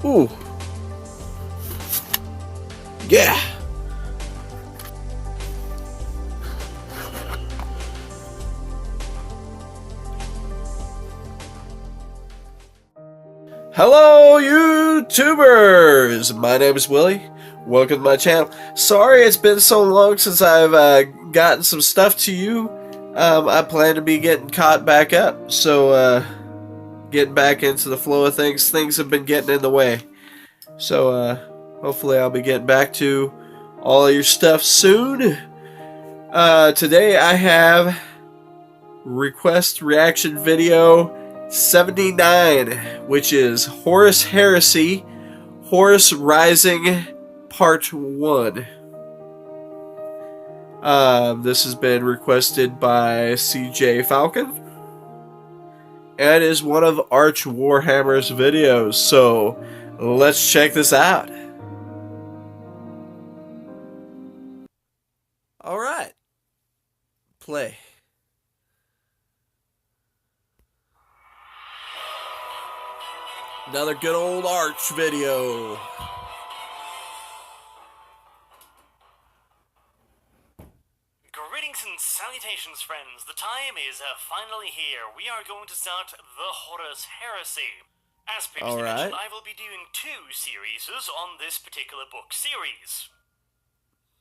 Ooh. Yeah. Hello, YouTubers! My name is Willie. Welcome to my channel. Sorry it's been so long since I've gotten some stuff to you. I plan to be getting caught back up, so getting back into the flow of things. Things have been getting in the way. So hopefully I'll be getting back to all of your stuff soon. Today I have request reaction video 79, which is Horus Heresy, Horus Rising Part 1. This has been requested by CJ Falcon and is one of Arch Warhammer's videos, so let's check this out. Alright. Play. Another good old Arch video. Greetings and salutations, friends. The time is finally here. We are going to start the Horus Heresy. As previously mentioned, I will be doing 2 series on this particular book series.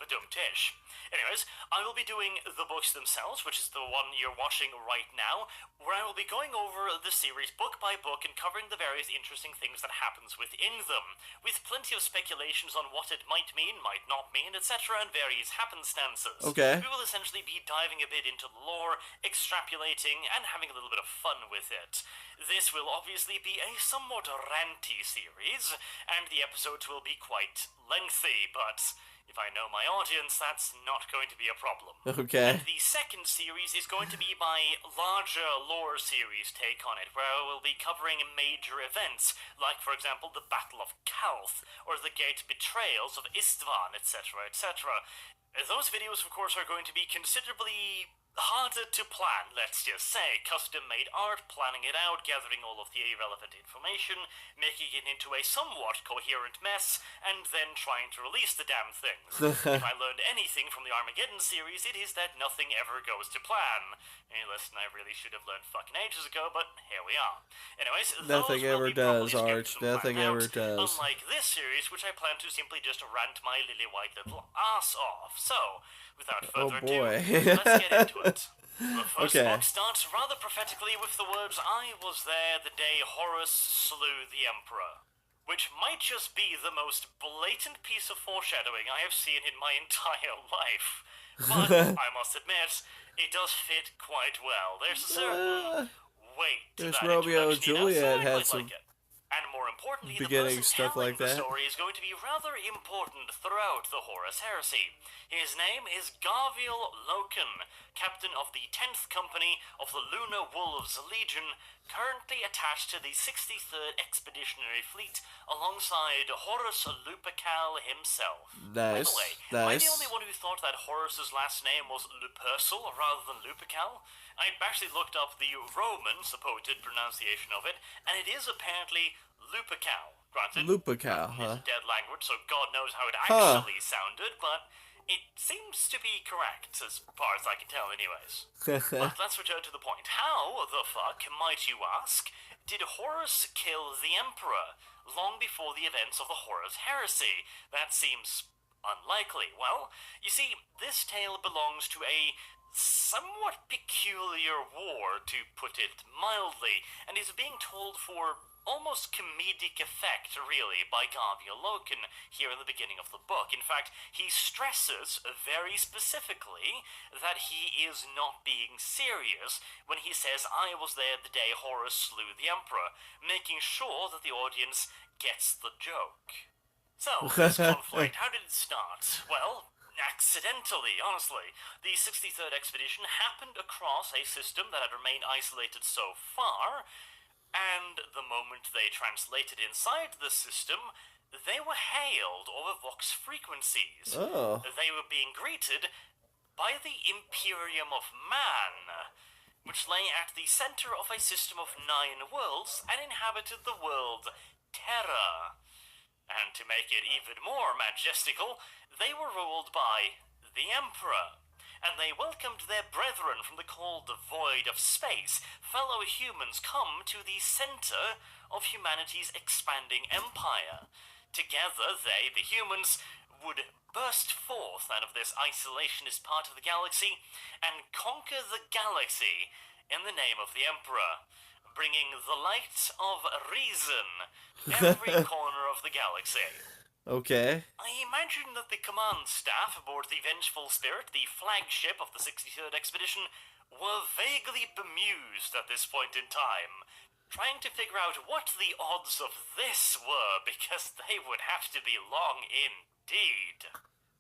Badum-tish. Anyways, I will be doing the books themselves, which is the one you're watching right now, where I will be going over the series book by book and covering the various interesting things that happens within them, with plenty of speculations on what it might mean, might not mean, etc., and various happenstances. Okay. We will essentially be diving a bit into the lore, extrapolating, and having a little bit of fun with it. This will obviously be a somewhat ranty series, and the episodes will be quite lengthy, but if I know my audience, that's not going to be a problem. Okay. And the second series is going to be my larger lore series take on it, where I will be covering major events, like, for example, the Battle of Kalth, or the Gate Betrayals of Istvan, etc., etc. Those videos, of course, are going to be considerably harder to plan, let's just say. Custom-made art, planning it out, gathering all of the irrelevant information, making it into a somewhat coherent mess, and then trying to release the damn things. If I learned anything from the Armageddon series, it is that nothing ever goes to plan. A lesson I really should have learned fucking ages ago, but here we are. Anyways, nothing ever does, Arch. Nothing ever does. Unlike this series, which I plan to simply just rant my lily white little ass off. So, without further ado, let's get into it. The first book starts rather prophetically with the words, "I was there the day Horus slew the Emperor," which might just be the most blatant piece of foreshadowing I have seen in my entire life. But, I must admit, it does fit quite well. There's a certain weight to that Romeo and introduction, Juliet so I had quite some like it. And more importantly, the beginning person stuff telling like that. the story is going to be rather important throughout the Horus Heresy. His name is Garviel Loken, captain of the 10th Company of the Lunar Wolves Legion, currently attached to the 63rd Expeditionary Fleet alongside Horus Lupercal himself. By the way, am I the only one who thought that Horus's last name was Lupercal rather than Lupercal? I actually looked up the Roman supposed pronunciation of it, and it is apparently Lupercal. Granted, Lupercal, huh? It's a dead language, so God knows how it actually sounded, but it seems to be correct, as far as I can tell anyways. But let's return to the point. How the fuck, might you ask, did Horus kill the Emperor long before the events of the Horus Heresy? That seems unlikely. Well, you see, this tale belongs to a somewhat peculiar war, to put it mildly, and is being told for almost comedic effect, really, by Garviel Loken here in the beginning of the book. In fact, he stresses very specifically that he is not being serious when he says, "I was there the day Horus slew the Emperor," making sure that the audience gets the joke. So, this conflict, how did it start? Well, accidentally, honestly. The 63rd Expedition happened across a system that had remained isolated so far, and the moment they translated inside the system, they were hailed over Vox frequencies. They were being greeted by the Imperium of Man, which lay at the center of a system of 9 worlds and inhabited the world Terra. And to make it even more majestical, they were ruled by the Emperor. And they welcomed their brethren from the cold void of space. Fellow humans come to the center of humanity's expanding empire. Together, they, the humans, would burst forth out of this isolationist part of the galaxy and conquer the galaxy in the name of the Emperor, bringing the light of reason every corner of the galaxy. Okay. I imagine that the command staff aboard the Vengeful Spirit, the flagship of the 63rd Expedition, were vaguely bemused at this point in time, trying to figure out what the odds of this were, because they would have to be long indeed.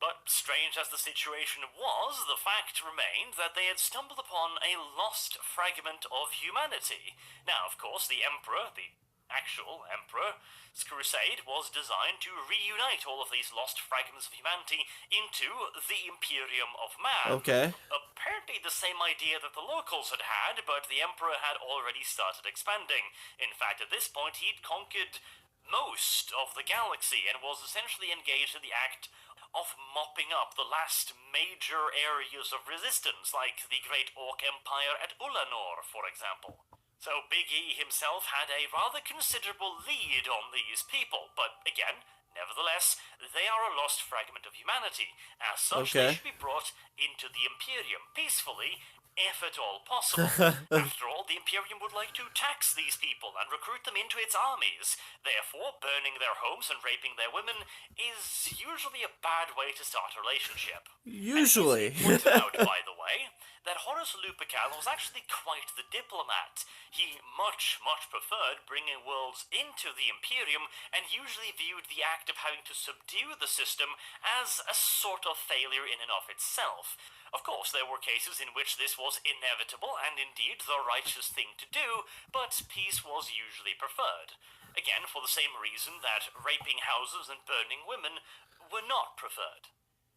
But strange as the situation was, the fact remained that they had stumbled upon a lost fragment of humanity. Now, of course, the Emperor, the actual Emperor's crusade, was designed to reunite all of these lost fragments of humanity into the Imperium of Man. Okay. Apparently the same idea that the locals had had, but the Emperor had already started expanding. In fact, at this point, he'd conquered most of the galaxy and was essentially engaged in the act of mopping up the last major areas of resistance, like the Great Orc Empire at Ulanor, for example. So Big E himself had a rather considerable lead on these people, but again, nevertheless, they are a lost fragment of humanity. As such, they should be brought into the Imperium peacefully, if at all possible. After all, the Imperium would like to tax these people and recruit them into its armies. Therefore, burning their homes and raping their women is usually a bad way to start a relationship. Usually. And pointed out, by the way, that Horus Lupercal was actually quite the diplomat. He much preferred bringing worlds into the Imperium and usually viewed the act of having to subdue the system as a sort of failure in and of itself. Of course, there were cases in which this was inevitable and indeed the righteous thing to do, but peace was usually preferred. Again, for the same reason that raping houses and burning women were not preferred.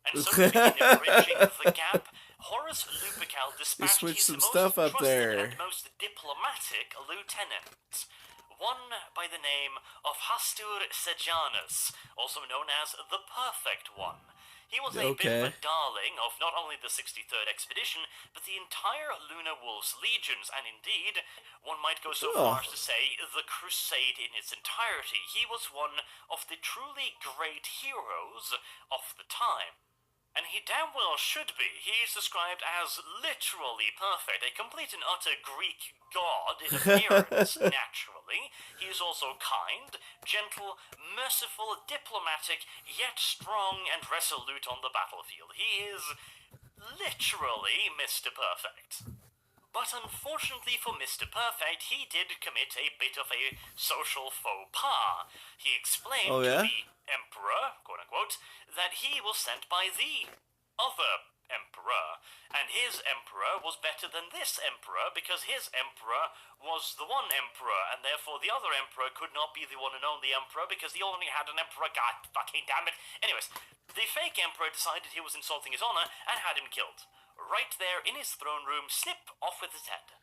And so to begin bridging the gap, Horus Lupercal dispatched his most trusted and most diplomatic lieutenant, one by the name of Hastur Sejanus, also known as the Perfect One. He was a bit of a darling of not only the 63rd Expedition, but the entire Luna Wolves legions, and indeed, one might go so far as to say, the Crusade in its entirety. He was one of the truly great heroes of the time. And he damn well should be. He is described as literally perfect, a complete and utter Greek god in appearance, naturally. He is also kind, gentle, merciful, diplomatic, yet strong and resolute on the battlefield. He is literally Mr. Perfect. But unfortunately for Mr. Perfect, he did commit a bit of a social faux pas. He explained to the Emperor, quote-unquote, that he was sent by the other Emperor, and his Emperor was better than this Emperor because his Emperor was the one Emperor, and therefore the other Emperor could not be the one and only Emperor because he only had an Emperor. God fucking damn it. Anyways, the fake Emperor decided he was insulting his honor and had him killed. Right there in his throne room, snip, off with his head.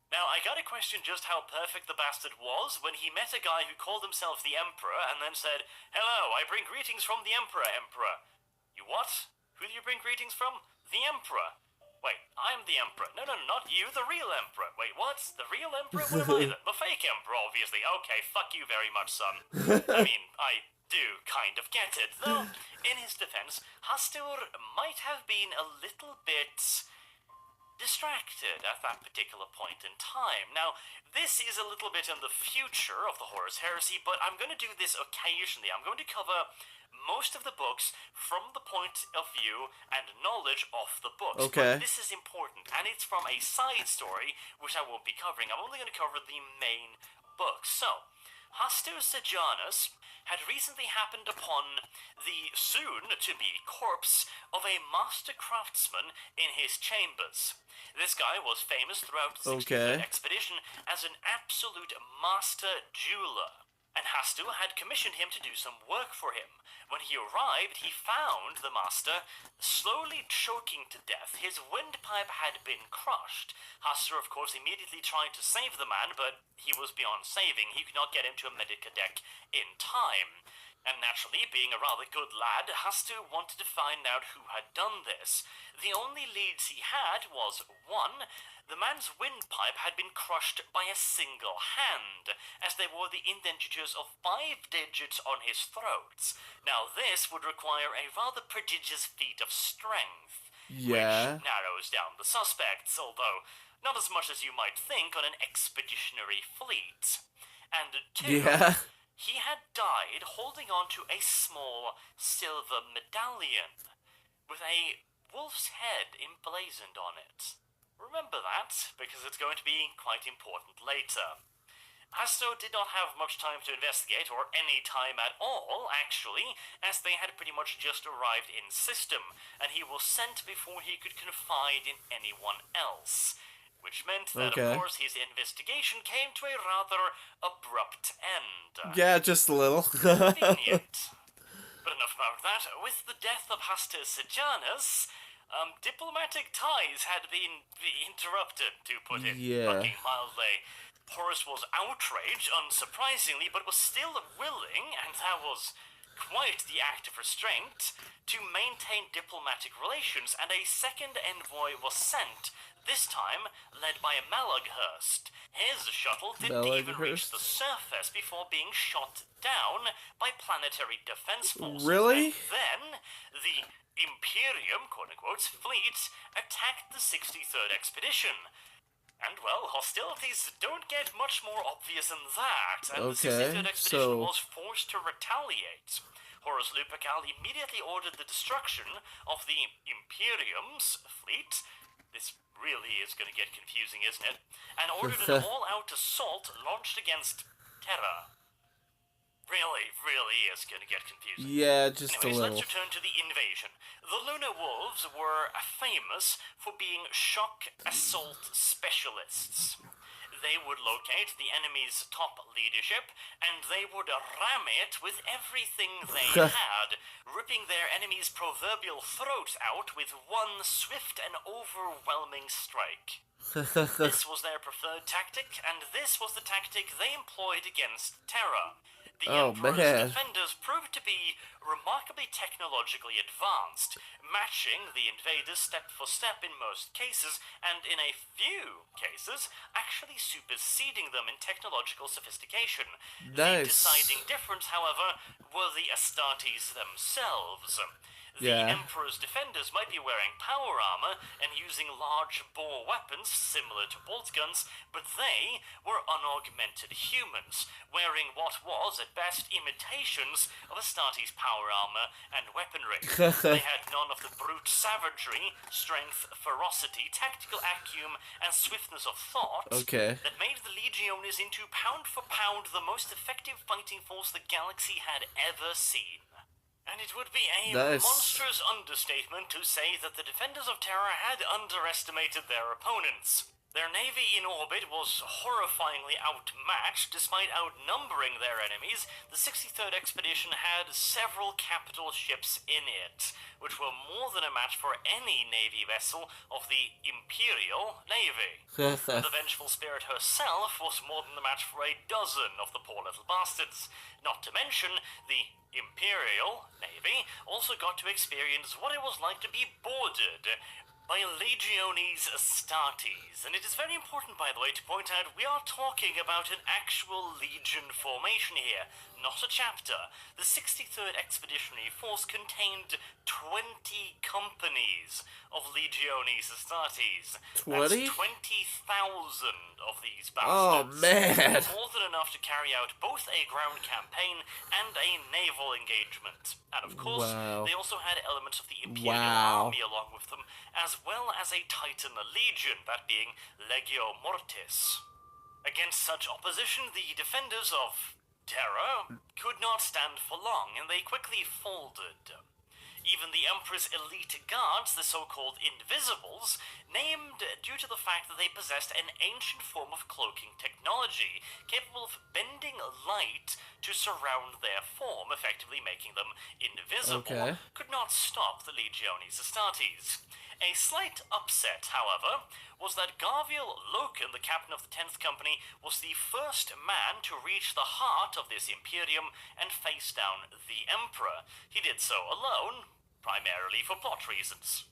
Now, I gotta question just how perfect the bastard was when he met a guy who called himself the Emperor and then said, "Hello, I bring greetings from the Emperor, Emperor." You what? Who do you bring greetings from? The Emperor. Wait, I'm the Emperor. No, not you, the real Emperor. Wait, what? The real Emperor? What am I then? The fake Emperor, obviously. Okay, fuck you very much, son. I mean, I do kind of get it, though, in his defense, Hastur might have been a little bit distracted at that particular point in time. Now, this is a little bit in the future of the Horus Heresy, but I'm going to do this occasionally. I'm going to cover most of the books from the point of view and knowledge of the books. Okay. But this is important, and it's from a side story, which I won't be covering. I'm only going to cover the main books. So, Hastur Sejanus had recently happened upon the soon-to-be corpse of a master craftsman in his chambers. This guy was famous throughout the 63rd Expedition as an absolute master jeweler, and Hastur had commissioned him to do some work for him. When he arrived, he found the master slowly choking to death. His windpipe had been crushed. Hastur, of course, immediately tried to save the man, but he was beyond saving. He could not get him to a medica deck in time. And naturally, being a rather good lad, Hastu wanted to find out who had done this. The only leads he had was, one, the man's windpipe had been crushed by a single hand, as they wore the indentures of 5 digits on his throat. Now this would require a rather prodigious feat of strength, Yeah. which narrows down the suspects, although not as much as you might think on an expeditionary fleet. And two, Yeah. he had died holding on to a small silver medallion with a wolf's head emblazoned on it. Remember that, because it's going to be quite important later. Hasto did not have much time to investigate, or any time at all, actually, as they had pretty much just arrived in system, and he was sent before he could confide in anyone else. Which meant that, Okay. of course, his investigation came to a rather abrupt end. Yeah, just a little. Convenient. But enough about that. With the death of Hastus Sejanus, diplomatic ties had been interrupted, to put it fucking mildly. Horus was outraged, unsurprisingly, but was still willing, and that was quite the act of restraint, to maintain diplomatic relations, and a second envoy was sent, this time led by Malaghurst. His shuttle didn't even reach the surface before being shot down by planetary defense forces. Really? And then, the Imperium, quote-unquote, fleet attacked the 63rd expedition. And, well, hostilities don't get much more obvious than that, and the 63rd expedition was forced to retaliate. Horus Lupercal immediately ordered the destruction of the Imperium's fleet. This really is going to get confusing, isn't it? And ordered an all-out assault launched against Terra. Really is going to get confusing. Yeah, just Anyways, a little. let's return to the invasion. The Lunar Wolves were famous for being shock assault specialists. They would locate the enemy's top leadership, and they would ram it with everything they had, ripping their enemy's proverbial throat out with one swift and overwhelming strike. This was their preferred tactic, and this was the tactic they employed against Terra. The Emperor's defenders proved to be remarkably technologically advanced, matching the invaders step for step in most cases, and in a few cases, actually superseding them in technological sophistication. The deciding difference, however, were the Astartes themselves. The Emperor's defenders might be wearing power armor and using large bore weapons similar to bolt guns, but they were unaugmented humans, wearing what was at best imitations of Astartes' power armor and weaponry. They had none of the brute savagery, strength, ferocity, tactical acumen, and swiftness of thought that made the Legiones into pound for pound the most effective fighting force the galaxy had ever seen. And it would be a monstrous understatement to say that the defenders of Terra had underestimated their opponents. Their navy in orbit was horrifyingly outmatched. Despite outnumbering their enemies, the 63rd expedition had several capital ships in it, which were more than a match for any navy vessel of the Imperial Navy. The Vengeful Spirit herself was more than a match for a dozen of the poor little bastards. Not to mention, the Imperial Navy also got to experience what it was like to be boarded by Legiones Astartes. And it is very important, by the way, to point out we are talking about an actual legion formation here, not a chapter. The 63rd Expeditionary Force contained 20 companies of Legiones Astartes. 20? That's 20,000 of these bastards. Oh, man! More than enough to carry out both a ground campaign and a naval engagement. And of course, they also had elements of the Imperial Army along with them, as well as a Titan Legion, that being Legio Mortis. Against such opposition, the defenders of Terra could not stand for long, and they quickly folded. Even the Emperor's elite guards, the so-called Invisibles, named due to the fact that they possessed an ancient form of cloaking technology, capable of bending light to surround their form, effectively making them invisible, could not stop the Legiones Astartes. A slight upset, however, was that Garviel Loken, the captain of the 10th Company, was the first man to reach the heart of this Imperium and face down the Emperor. He did so alone, primarily for plot reasons.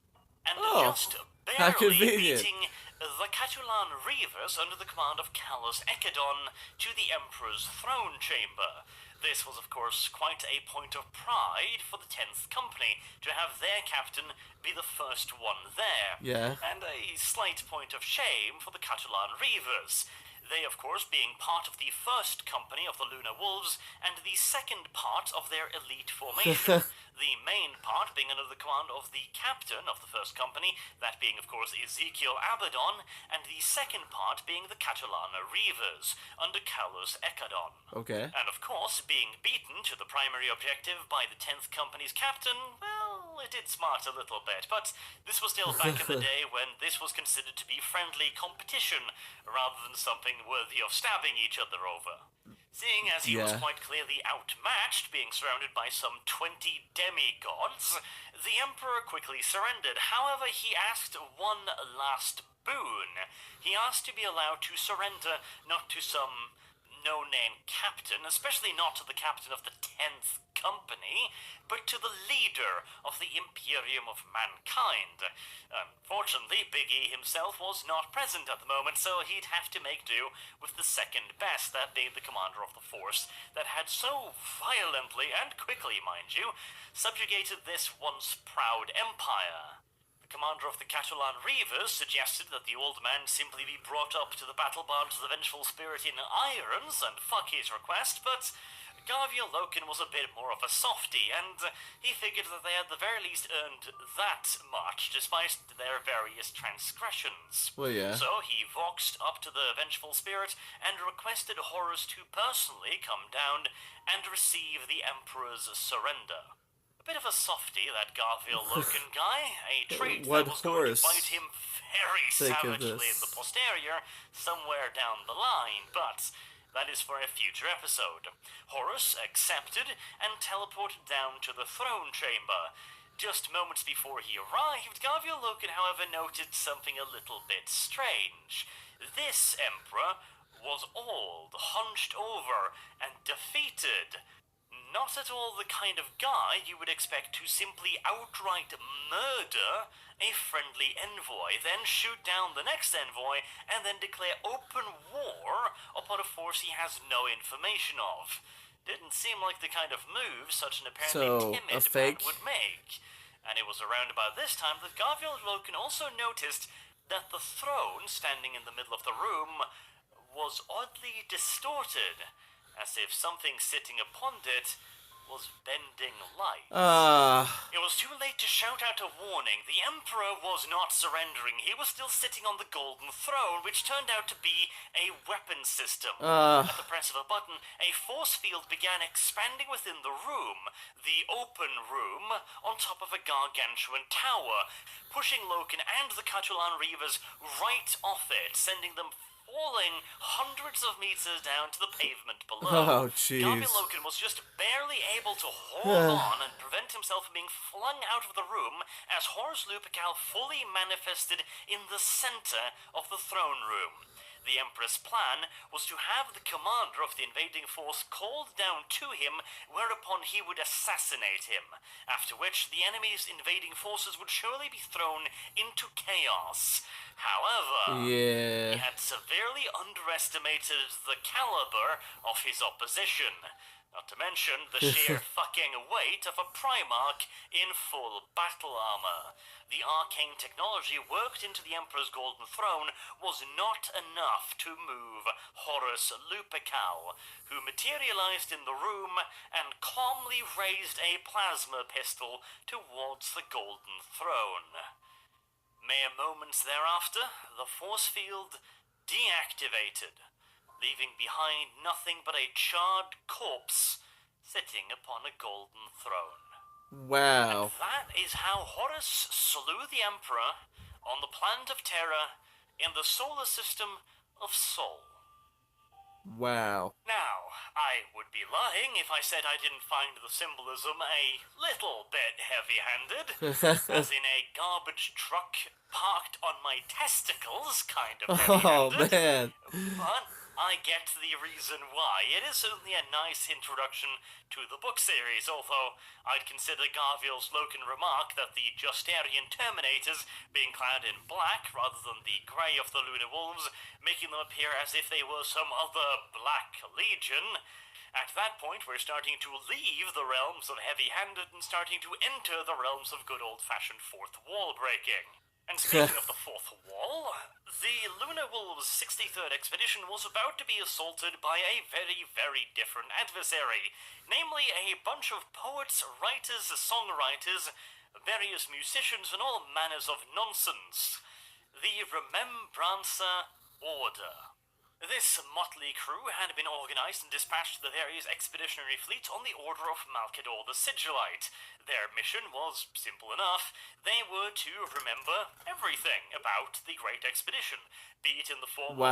And just how barely convenient. beating the Catulan Reavers under the command of Callus Echidon to the Emperor's throne chamber. This was, of course, quite a point of pride for the 10th Company to have their captain be the first one there. Yeah. And a slight point of shame for the Catulan Reavers. They, of course, being part of the first company of the Lunar Wolves and the second part of their elite formation. The main part being under the command of the captain of the first company, that being, of course, Ezekiel Abaddon, and the second part being the Catalana Reavers, under Callus Echidon. Okay. And, of course, being beaten to the primary objective by the 10th Company's captain, well, it did smart a little bit, but this was still back in the day when this was considered to be friendly competition, rather than something worthy of stabbing each other over. Seeing as he was quite clearly outmatched, being surrounded by some 20 demigods, the Emperor quickly surrendered. However, he asked one last boon. He asked to be allowed to surrender not to some no-name captain, especially not to the captain of the 10th Company, but to the leader of the Imperium of Mankind. Unfortunately, Big E himself was not present at the moment, so he'd have to make do with the second best, that being the commander of the force that had so violently, and quickly mind you, subjugated this once proud empire. The commander of the Catalan Reavers suggested that the old man simply be brought up to the battle barge of the Vengeful Spirit in irons and fuck his request, but Garviel Loken was a bit more of a softie, and he figured that they had the very least earned that much, despite their various transgressions. Well, yeah. So he voxed up to the Vengeful Spirit and requested Horus to personally come down and receive the Emperor's surrender. A bit of a softie, that Garviel Loken guy, a trait that was going to bite him very savagely in the posterior somewhere down the line, but that is for a future episode. Horus accepted and teleported down to the throne chamber. Just moments before he arrived, Garviel Loken, however, noted something a little bit strange. This emperor was old, hunched over, and defeated. Not at all the kind of guy you would expect to simply outright murder a friendly envoy, then shoot down the next envoy, and then declare open war upon a force he has no information of. Didn't seem like the kind of move such an apparently timid man would make. And it was around about this time that Garviel Loken also noticed that the throne standing in the middle of the room was oddly distorted, as if something sitting upon it was bending light. It was too late to shout out a warning. The Emperor was not surrendering. He was still sitting on the golden throne, which turned out to be a weapon system. At the press of a button, a force field began expanding within the room, the open room, on top of a gargantuan tower, pushing Loken and the Catulan Reavers right off it, sending them falling hundreds of meters down to the pavement below. Oh, jeez. Garviel Loken was just barely able to hold on and prevent himself from being flung out of the room as Horus Lupercal fully manifested in the center of the throne room. The Emperor's plan was to have the commander of the invading force called down to him, whereupon he would assassinate him, after which the enemy's invading forces would surely be thrown into chaos. However, he had severely underestimated the caliber of his opposition. Not to mention the sheer fucking weight of a Primarch in full battle armor. The arcane technology worked into the Emperor's golden throne was not enough to move Horus Lupercal, who materialized in the room and calmly raised a plasma pistol towards the golden throne. Mere moments thereafter, the force field deactivated, leaving behind nothing but a charred corpse sitting upon a golden throne. Wow. And that is how Horus slew the Emperor on the planet of Terra in the solar system of Sol. Wow. Now, I would be lying if I said I didn't find the symbolism a little bit heavy-handed, as in a garbage truck parked on my testicles kind of Oh, heavy-handed. man. But I get the reason why. It is certainly a nice introduction to the book series, although I'd consider Garville's Loken remark that the Justarian Terminators, being clad in black rather than the grey of the Lunar Wolves, making them appear as if they were some other Black Legion. At that point, we're starting to leave the realms of heavy-handed and starting to enter the realms of good old-fashioned fourth wall breaking. And speaking of the fourth wall, the Lunar Wolves' 63rd expedition was about to be assaulted by a very, very different adversary, namely a bunch of poets, writers, songwriters, various musicians, and all manners of nonsense. The Remembrancer Order. This motley crew had been organized and dispatched to the various expeditionary fleets on the order of Malkador the Sigillite. Their mission was simple enough. They were to remember everything about the Great Expedition, be it in the form of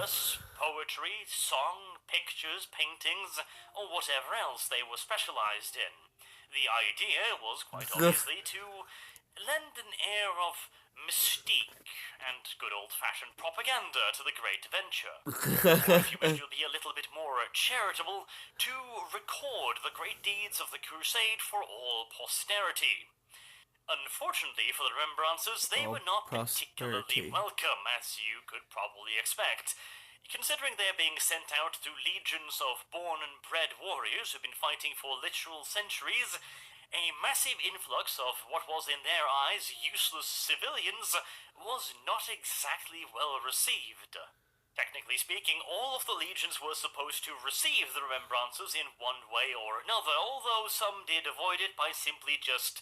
verse, poetry, song, pictures, paintings, or whatever else they were specialized in. The idea was quite obviously to lend an air of mystique and good old-fashioned propaganda to the great venture. Or if you wish to be a little bit more charitable, to record the great deeds of the crusade for all posterity. Unfortunately for the Remembrancers, they were not particularly welcome, as you could probably expect. Considering they're being sent out to legions of born and bred warriors who've been fighting for literal centuries, a massive influx of what was in their eyes useless civilians was not exactly well received. Technically speaking, all of the legions were supposed to receive the Remembrancers in one way or another, although some did avoid it by simply just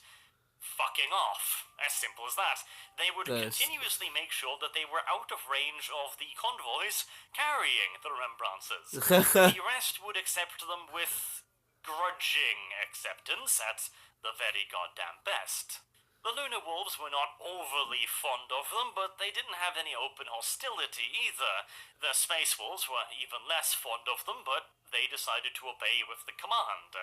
fucking off. As simple as that. They would continuously make sure that they were out of range of the convoys carrying the Remembrances. The rest would accept them with grudging acceptance at the very goddamn best. The Lunar Wolves were not overly fond of them, but they didn't have any open hostility either. The Space Wolves were even less fond of them, but they decided to obey with the command.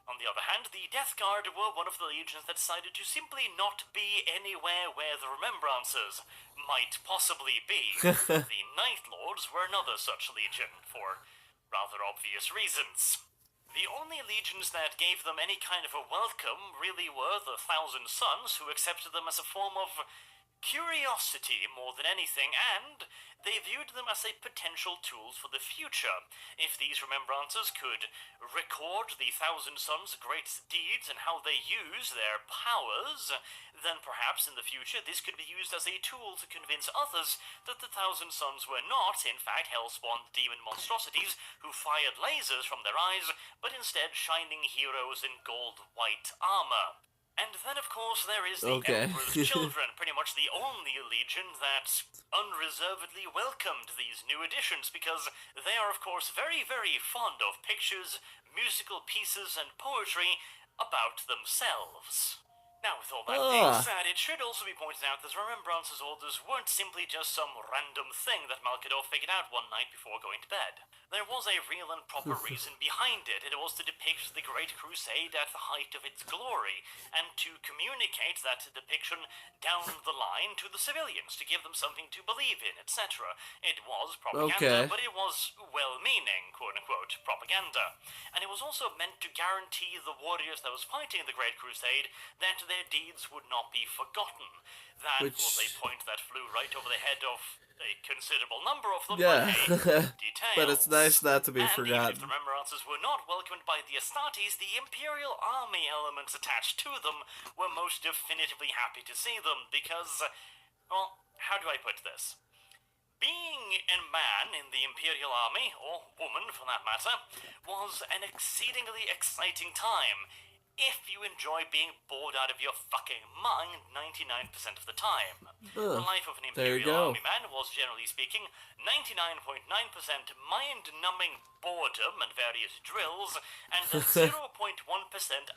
On the other hand, the Death Guard were one of the legions that decided to simply not be anywhere where the Remembrances might possibly be. The Night Lords were another such legion, for rather obvious reasons. The only legions that gave them any kind of a welcome really were the Thousand Sons, who accepted them as a form of curiosity more than anything, and they viewed them as a potential tool for the future. If these Remembrances could record the Thousand Sons' great deeds and how they use their powers, then perhaps in the future this could be used as a tool to convince others that the Thousand Sons were not, in fact, hellspawn demon monstrosities who fired lasers from their eyes, but instead shining heroes in gold-white armor. And then, of course, there is the Emperor's Children, pretty much the only legion that unreservedly welcomed these new additions, because they are, of course, very, very fond of pictures, musical pieces, and poetry about themselves. Now, with all that being said, it should also be pointed out that Remembrance's orders weren't simply just some random thing that Malkador figured out one night before going to bed. There was a real and proper reason behind it. It was to depict the Great Crusade at the height of its glory, and to communicate that depiction down the line to the civilians, to give them something to believe in, etc. It was propaganda, but it was well-meaning, quote-unquote, propaganda. And it was also meant to guarantee the warriors that was fighting the Great Crusade that their deeds would not be forgotten. That was a point that flew right over the head of a considerable number of them, but hey, details. But it's nice not to be forgotten. Even if the Remembrances were not welcomed by the Astartes, the Imperial Army elements attached to them were most definitively happy to see them, because, well, how do I put this? Being a man in the Imperial Army, or woman for that matter, was an exceedingly exciting time, if you enjoy being bored out of your fucking mind 99% of the time. The life of an there you Imperial go. Army man was, generally speaking, 99.9% mind-numbing boredom and various drills, and 0.1%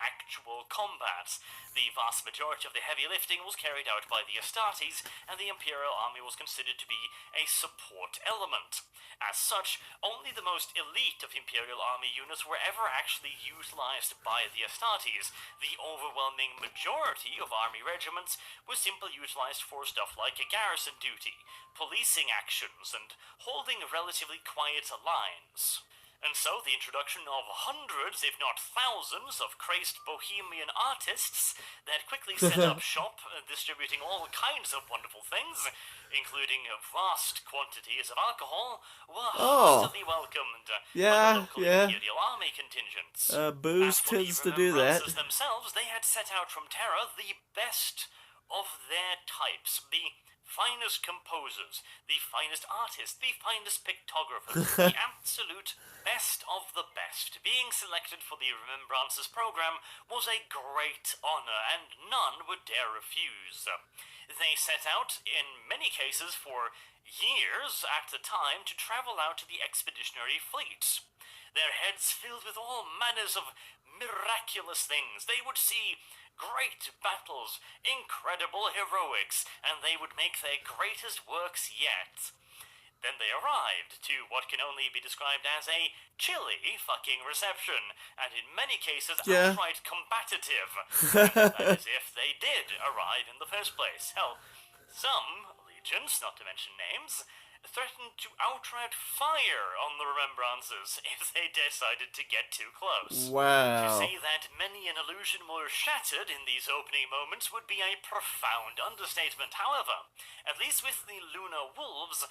actual combat. The vast majority of the heavy lifting was carried out by the Astartes, and the Imperial Army was considered to be a support element. As such, only the most elite of Imperial Army units were ever actually utilized by the Astartes. The overwhelming majority of army regiments was simply utilized for stuff like garrison duty, policing actions, and holding relatively quiet lines. And so the introduction of hundreds, if not thousands, of crazed bohemian artists that quickly set up shop, distributing all kinds of wonderful things, including vast quantities of alcohol, were heartily welcomed by the local Imperial Army contingents. Booze tends to do that. As themselves, they had set out from Terra the best of their types, the finest composers, the finest artists, the finest pictographers, the absolute best of the best. Being selected for the Remembrances program was a great honor, and none would dare refuse. They set out, in many cases for years at a time, to travel out to the expeditionary fleet. Their heads filled with all manners of miraculous things. They would see great battles, incredible heroics, and they would make their greatest works yet. Then they arrived to what can only be described as a chilly fucking reception, and in many cases outright combative. That is if they did arrive in the first place. Hell, some legions, not to mention names, threatened to outright fire on the Remembrances if they decided to get too close. Wow. To say that many an illusion were shattered in these opening moments would be a profound understatement. However, at least with the Lunar Wolves,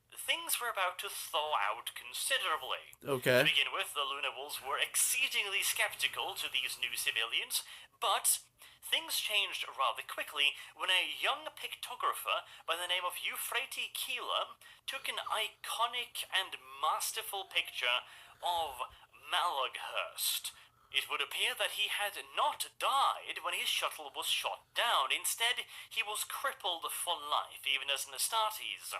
things were about to thaw out considerably. Okay. To begin with, the Lunar Wolves were exceedingly skeptical to these new civilians, but things changed rather quickly when a young pictographer by the name of Euphrates Keeler took an iconic and masterful picture of Malaghurst. It would appear that he had not died when his shuttle was shot down. Instead, he was crippled for life, even as an Astartes.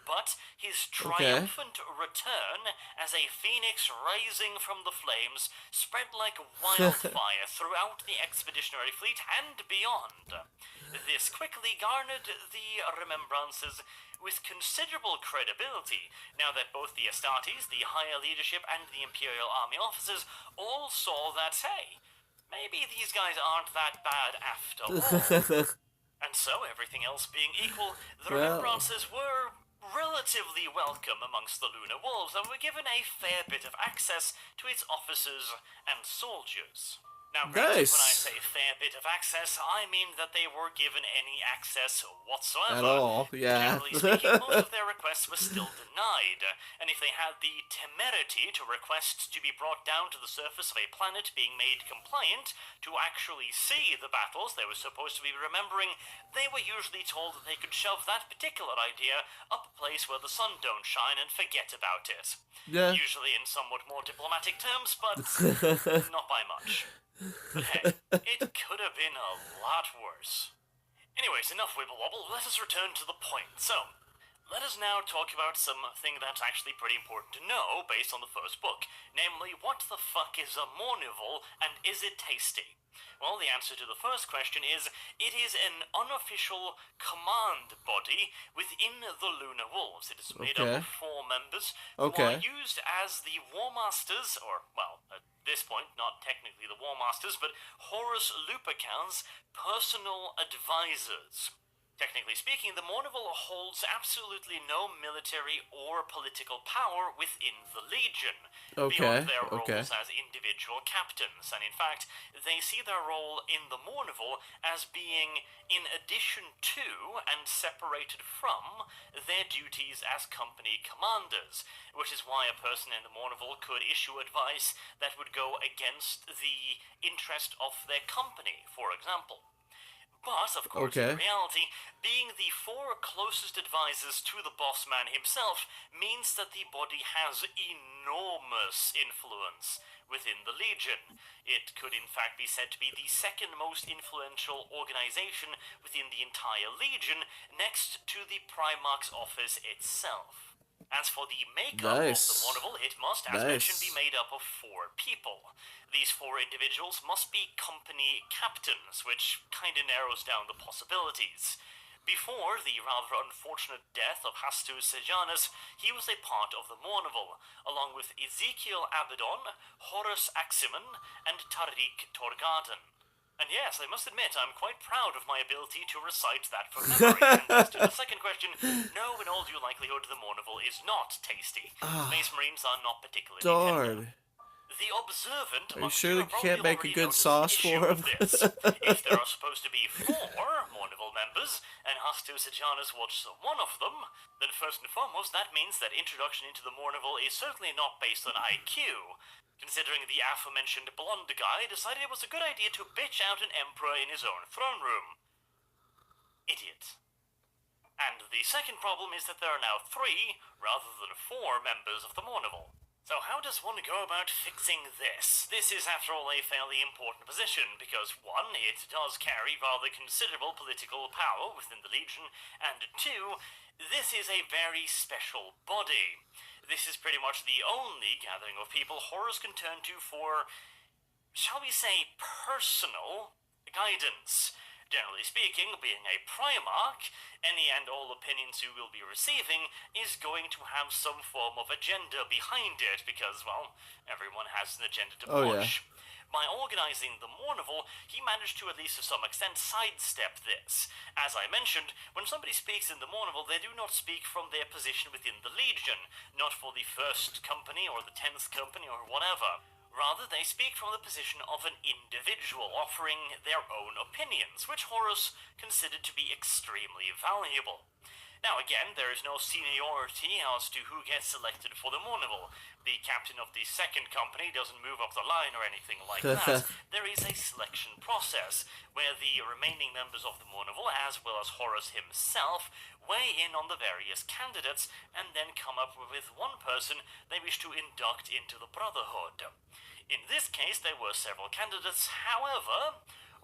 But his triumphant return as a phoenix rising from the flames spread like wildfire throughout the expeditionary fleet and beyond. This quickly garnered the Remembrances with considerable credibility, now that both the Astartes, the higher leadership, and the Imperial Army officers all saw that, hey, maybe these guys aren't that bad after all. And so, everything else being equal, the Remembrances were relatively welcome amongst the Lunar Wolves and were given a fair bit of access to its officers and soldiers. Now, granted, when I say fair bit of access, I mean that they were given any access whatsoever. At all, yeah. Generally speaking, most of their requests were still denied, and if they had the temerity to request to be brought down to the surface of a planet being made compliant to actually see the battles they were supposed to be remembering, they were usually told that they could shove that particular idea up a place where the sun don't shine and forget about it. Yeah. Usually in somewhat more diplomatic terms, but not by much. But hey, it could have been a lot worse. Anyways, enough wibble-wobble, let us return to the point. So, let us now talk about something that's actually pretty important to know based on the first book. Namely, what the fuck is a Mournival, and is it tasty? Well, the answer to the first question is, it is an unofficial command body within the Lunar Wolves. It is made up of 4 members who are used as the War Masters, or, well, at this point, not technically the War Masters, but Horus Lupercal's personal advisors. Technically speaking, the Mournival holds absolutely no military or political power within the Legion, beyond their roles as individual captains, and in fact, they see their role in the Mournival as being in addition to and separated from their duties as company commanders, which is why a person in the Mournival could issue advice that would go against the interest of their company, for example. But, of course, in reality, being the four closest advisors to the boss man himself means that the body has enormous influence within the Legion. It could in fact be said to be the second most influential organization within the entire Legion, next to the Primarch's office itself. As for the makeup of the Mournival, it must, as mentioned, be made up of 4 people. These 4 individuals must be company captains, which kinda narrows down the possibilities. Before the rather unfortunate death of Hastur Sejanus, he was a part of the Mournival, along with Ezekiel Abaddon, Horus Aximan, and Tariq Torgarden. And yes, I must admit, I'm quite proud of my ability to recite that from memory. And as to the second question, no, in all due likelihood, the Mournival is not tasty. Space Marines are not particularly tender. The observant Are you sure you can't make a good sauce for him? If there are supposed to be 4 Mournival members, and Hastur Sejanus was one of them, then first and foremost, that means that introduction into the Mournival is certainly not based on IQ. Considering the aforementioned blonde guy decided it was a good idea to bitch out an emperor in his own throne room. Idiot. And the second problem is that there are now 3, rather than 4 members of the Mournival. So how does one go about fixing this? This is, after all, a fairly important position, because 1, it does carry rather considerable political power within the Legion, and 2, this is a very special body. This is pretty much the only gathering of people Horus can turn to for, shall we say, personal guidance. Generally speaking, being a Primarch, any and all opinions you will be receiving is going to have some form of agenda behind it, because, well, everyone has an agenda to push. By organizing the Mournival, he managed to, at least to some extent, sidestep this. As I mentioned, when somebody speaks in the Mournival, they do not speak from their position within the Legion, not for the 1st Company or the 10th Company or whatever. Rather, they speak from the position of an individual, offering their own opinions, which Horus considered to be extremely valuable. Now again, there is no seniority as to who gets selected for the Mournival. The captain of the 2nd Company doesn't move up the line or anything like that. There is a selection process, where the remaining members of the Mournival, as well as Horus himself, weigh in on the various candidates, and then come up with one person they wish to induct into the Brotherhood. In this case, there were several candidates, however,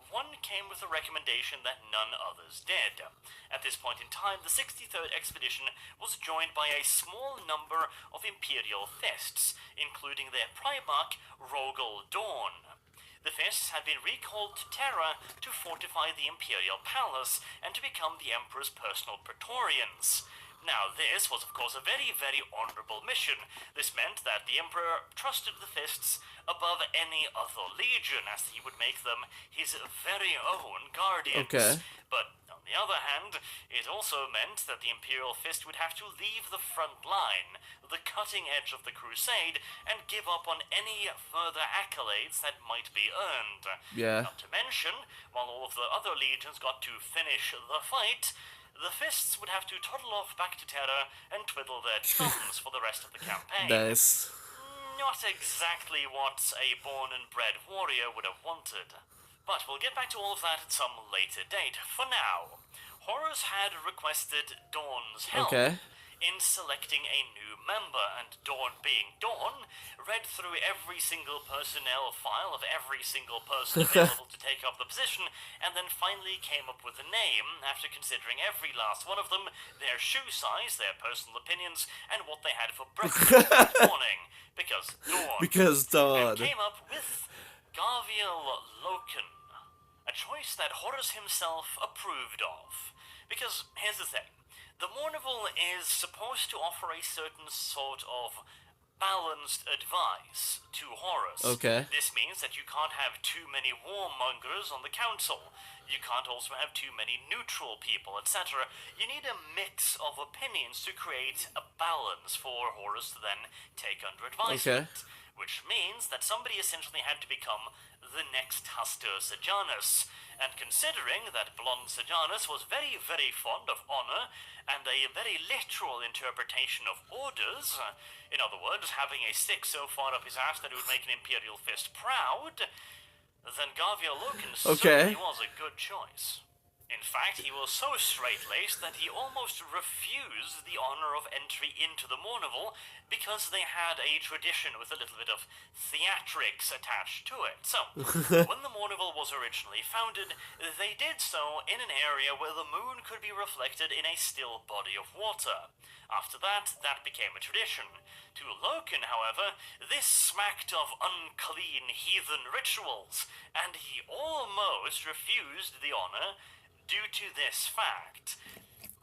one came with a recommendation that none others did. At this point in time, the 63rd Expedition was joined by a small number of Imperial Fists, including their Primarch, Rogel Dawn. The Fists had been recalled to Terra to fortify the Imperial Palace and to become the Emperor's personal Praetorians. Now, this was, of course, a very, very honorable mission. This meant that the Emperor trusted the Fists above any other legion, as he would make them his very own guardians. But, on the other hand, it also meant that the Imperial Fist would have to leave the front line, the cutting edge of the crusade, and give up on any further accolades that might be earned. Not to mention, while all of the other legions got to finish the fight, the Fists would have to toddle off back to Terra and twiddle their thumbs for the rest of the campaign. Nice. Not exactly what a born and bred warrior would have wanted. But we'll get back to all of that at some later date. For now, Horus had requested Dawn's help in selecting a new member, and Dawn, being Dawn, read through every single personnel file of every single person available to take up the position, and then finally came up with a name after considering every last one of them, their shoe size, their personal opinions, and what they had for breakfast that morning. Because Dawn. And came up with Garviel Loken, a choice that Horus himself approved of. Because, here's the thing, the Mournival is supposed to offer a certain sort of balanced advice to Horus. This means that you can't have too many warmongers on the council. You can't also have too many neutral people, etc. You need a mix of opinions to create a balance for Horus to then take under advisement. Which means that somebody essentially had to become the next Hastur Sejanus. And considering that blonde Sejanus was very, very fond of honor and a very literal interpretation of orders, in other words, having a stick so far up his ass that it would make an Imperial Fist proud, then Garviel Loken certainly was a good choice. In fact, he was so straight-laced that he almost refused the honor of entry into the Mournival because they had a tradition with a little bit of theatrics attached to it. So, when the Mournival was originally founded, they did so in an area where the moon could be reflected in a still body of water. After that, that became a tradition. To Loken, however, this smacked of unclean heathen rituals, and he almost refused the honor due to this fact.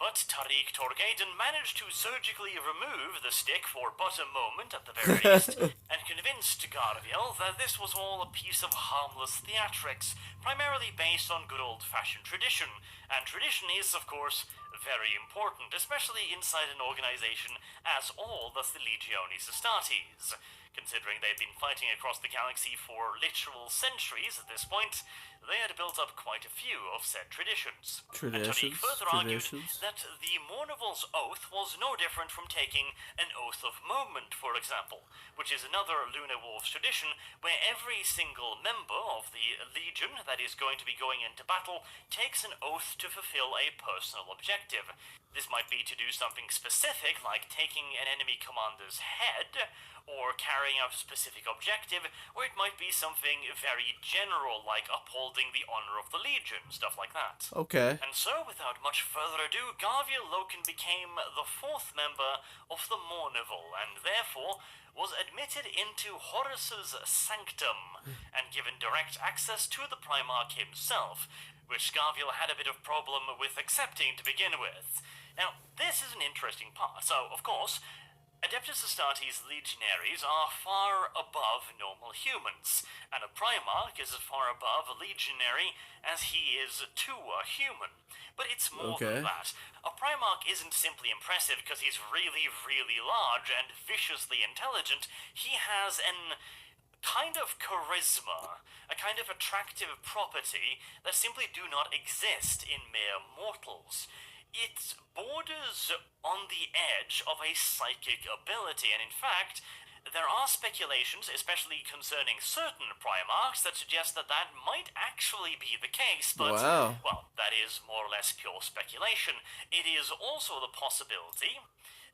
But Tariq Torgaiden managed to surgically remove the stick for but a moment at the very least, and convinced Garviel that this was all a piece of harmless theatrics, primarily based on good old-fashioned tradition. And tradition is, of course, very important, especially inside an organization as old as the Legiones Astartes. Considering they'd been fighting across the galaxy for literal centuries at this point, they had built up quite a few of said traditions. And Tariq further argued that the Mournival's oath was no different from taking an oath of moment, for example, which is another Luna Wolves tradition where every single member of the Legion that is going to be going into battle takes an oath to fulfill a personal objective. This might be to do something specific, like taking an enemy commander's head, or carrying out a specific objective, or it might be something very general, like upholding the honor of the Legion, stuff like that. Okay. And so, without much further ado, Garviel Loken became the fourth member of the Mournival, and therefore was admitted into Horus's sanctum, and given direct access to the Primarch himself, which Garviel had a bit of problem with accepting to begin with. Now, this is an interesting part. So, of course, Adeptus Astartes legionaries are far above normal humans, and a Primarch is as far above a legionary as he is to a human. But it's more than that. A Primarch isn't simply impressive because he's really, really large and viciously intelligent. He has an kind of charisma, a kind of attractive property that simply do not exist in mere mortals. It borders on the edge of a psychic ability, and in fact, there are speculations, especially concerning certain Primarchs, that suggest that that might actually be the case, but, well, that is more or less pure speculation. It is also the possibility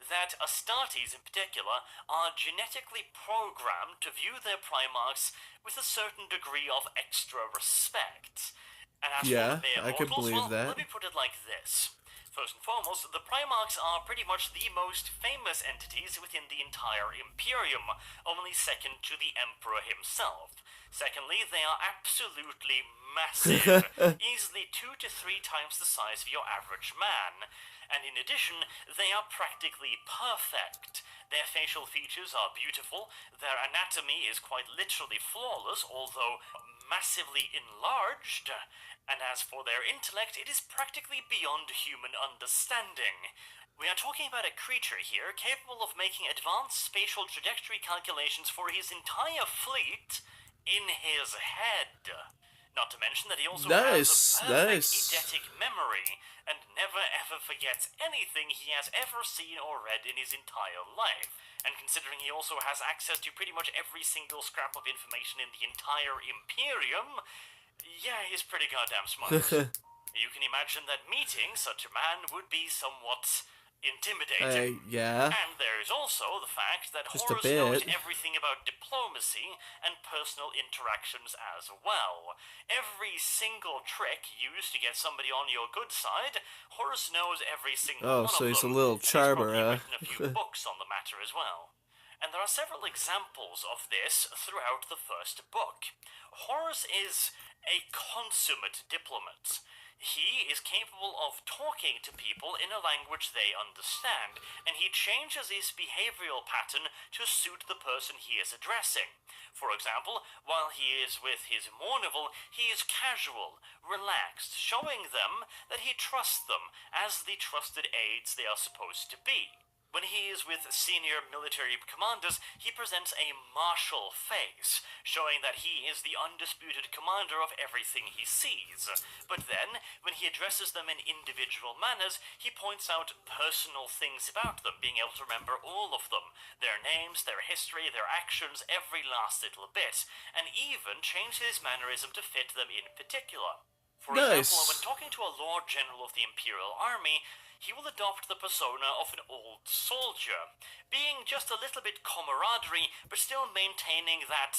that Astartes in particular are genetically programmed to view their Primarchs with a certain degree of extra respect. And as for the mere I mortals, can believe well, that. let me put it like this. First and foremost, the Primarchs are pretty much the most famous entities within the entire Imperium, only second to the Emperor himself. Secondly, they are absolutely massive, easily 2 to 3 times the size of your average man. And in addition, they are practically perfect. Their facial features are beautiful, their anatomy is quite literally flawless, although massively enlarged. And as for their intellect, it is practically beyond human understanding. We are talking about a creature here capable of making advanced spatial trajectory calculations for his entire fleet in his head. Not to mention that he also has a perfect eidetic memory and never ever forgets anything he has ever seen or read in his entire life. And considering he also has access to pretty much every single scrap of information in the entire Imperium, yeah, he's pretty goddamn smart. You can imagine that meeting such a man would be somewhat intimidating. And there is also the fact that Horus knows everything about diplomacy and personal interactions as well. Every single trick used to get somebody on your good side, Horus knows every single one of them. Oh, so he's a little charmer, huh? He's probably written a few books on the matter as well. And there are several examples of this throughout the first book. Horus is a consummate diplomat. He is capable of talking to people in a language they understand, and he changes his behavioral pattern to suit the person he is addressing. For example, while he is with his Mournival, he is casual, relaxed, showing them that he trusts them as the trusted aides they are supposed to be. When he is with senior military commanders, he presents a martial face, showing that he is the undisputed commander of everything he sees. But then, when he addresses them in individual manners, he points out personal things about them, being able to remember all of them, their names, their history, their actions, every last little bit, and even changes his mannerism to fit them in particular. For example, when Nice. talking to a Lord General of the Imperial Army, he will adopt the persona of an old soldier, being just a little bit camaraderie, but still maintaining that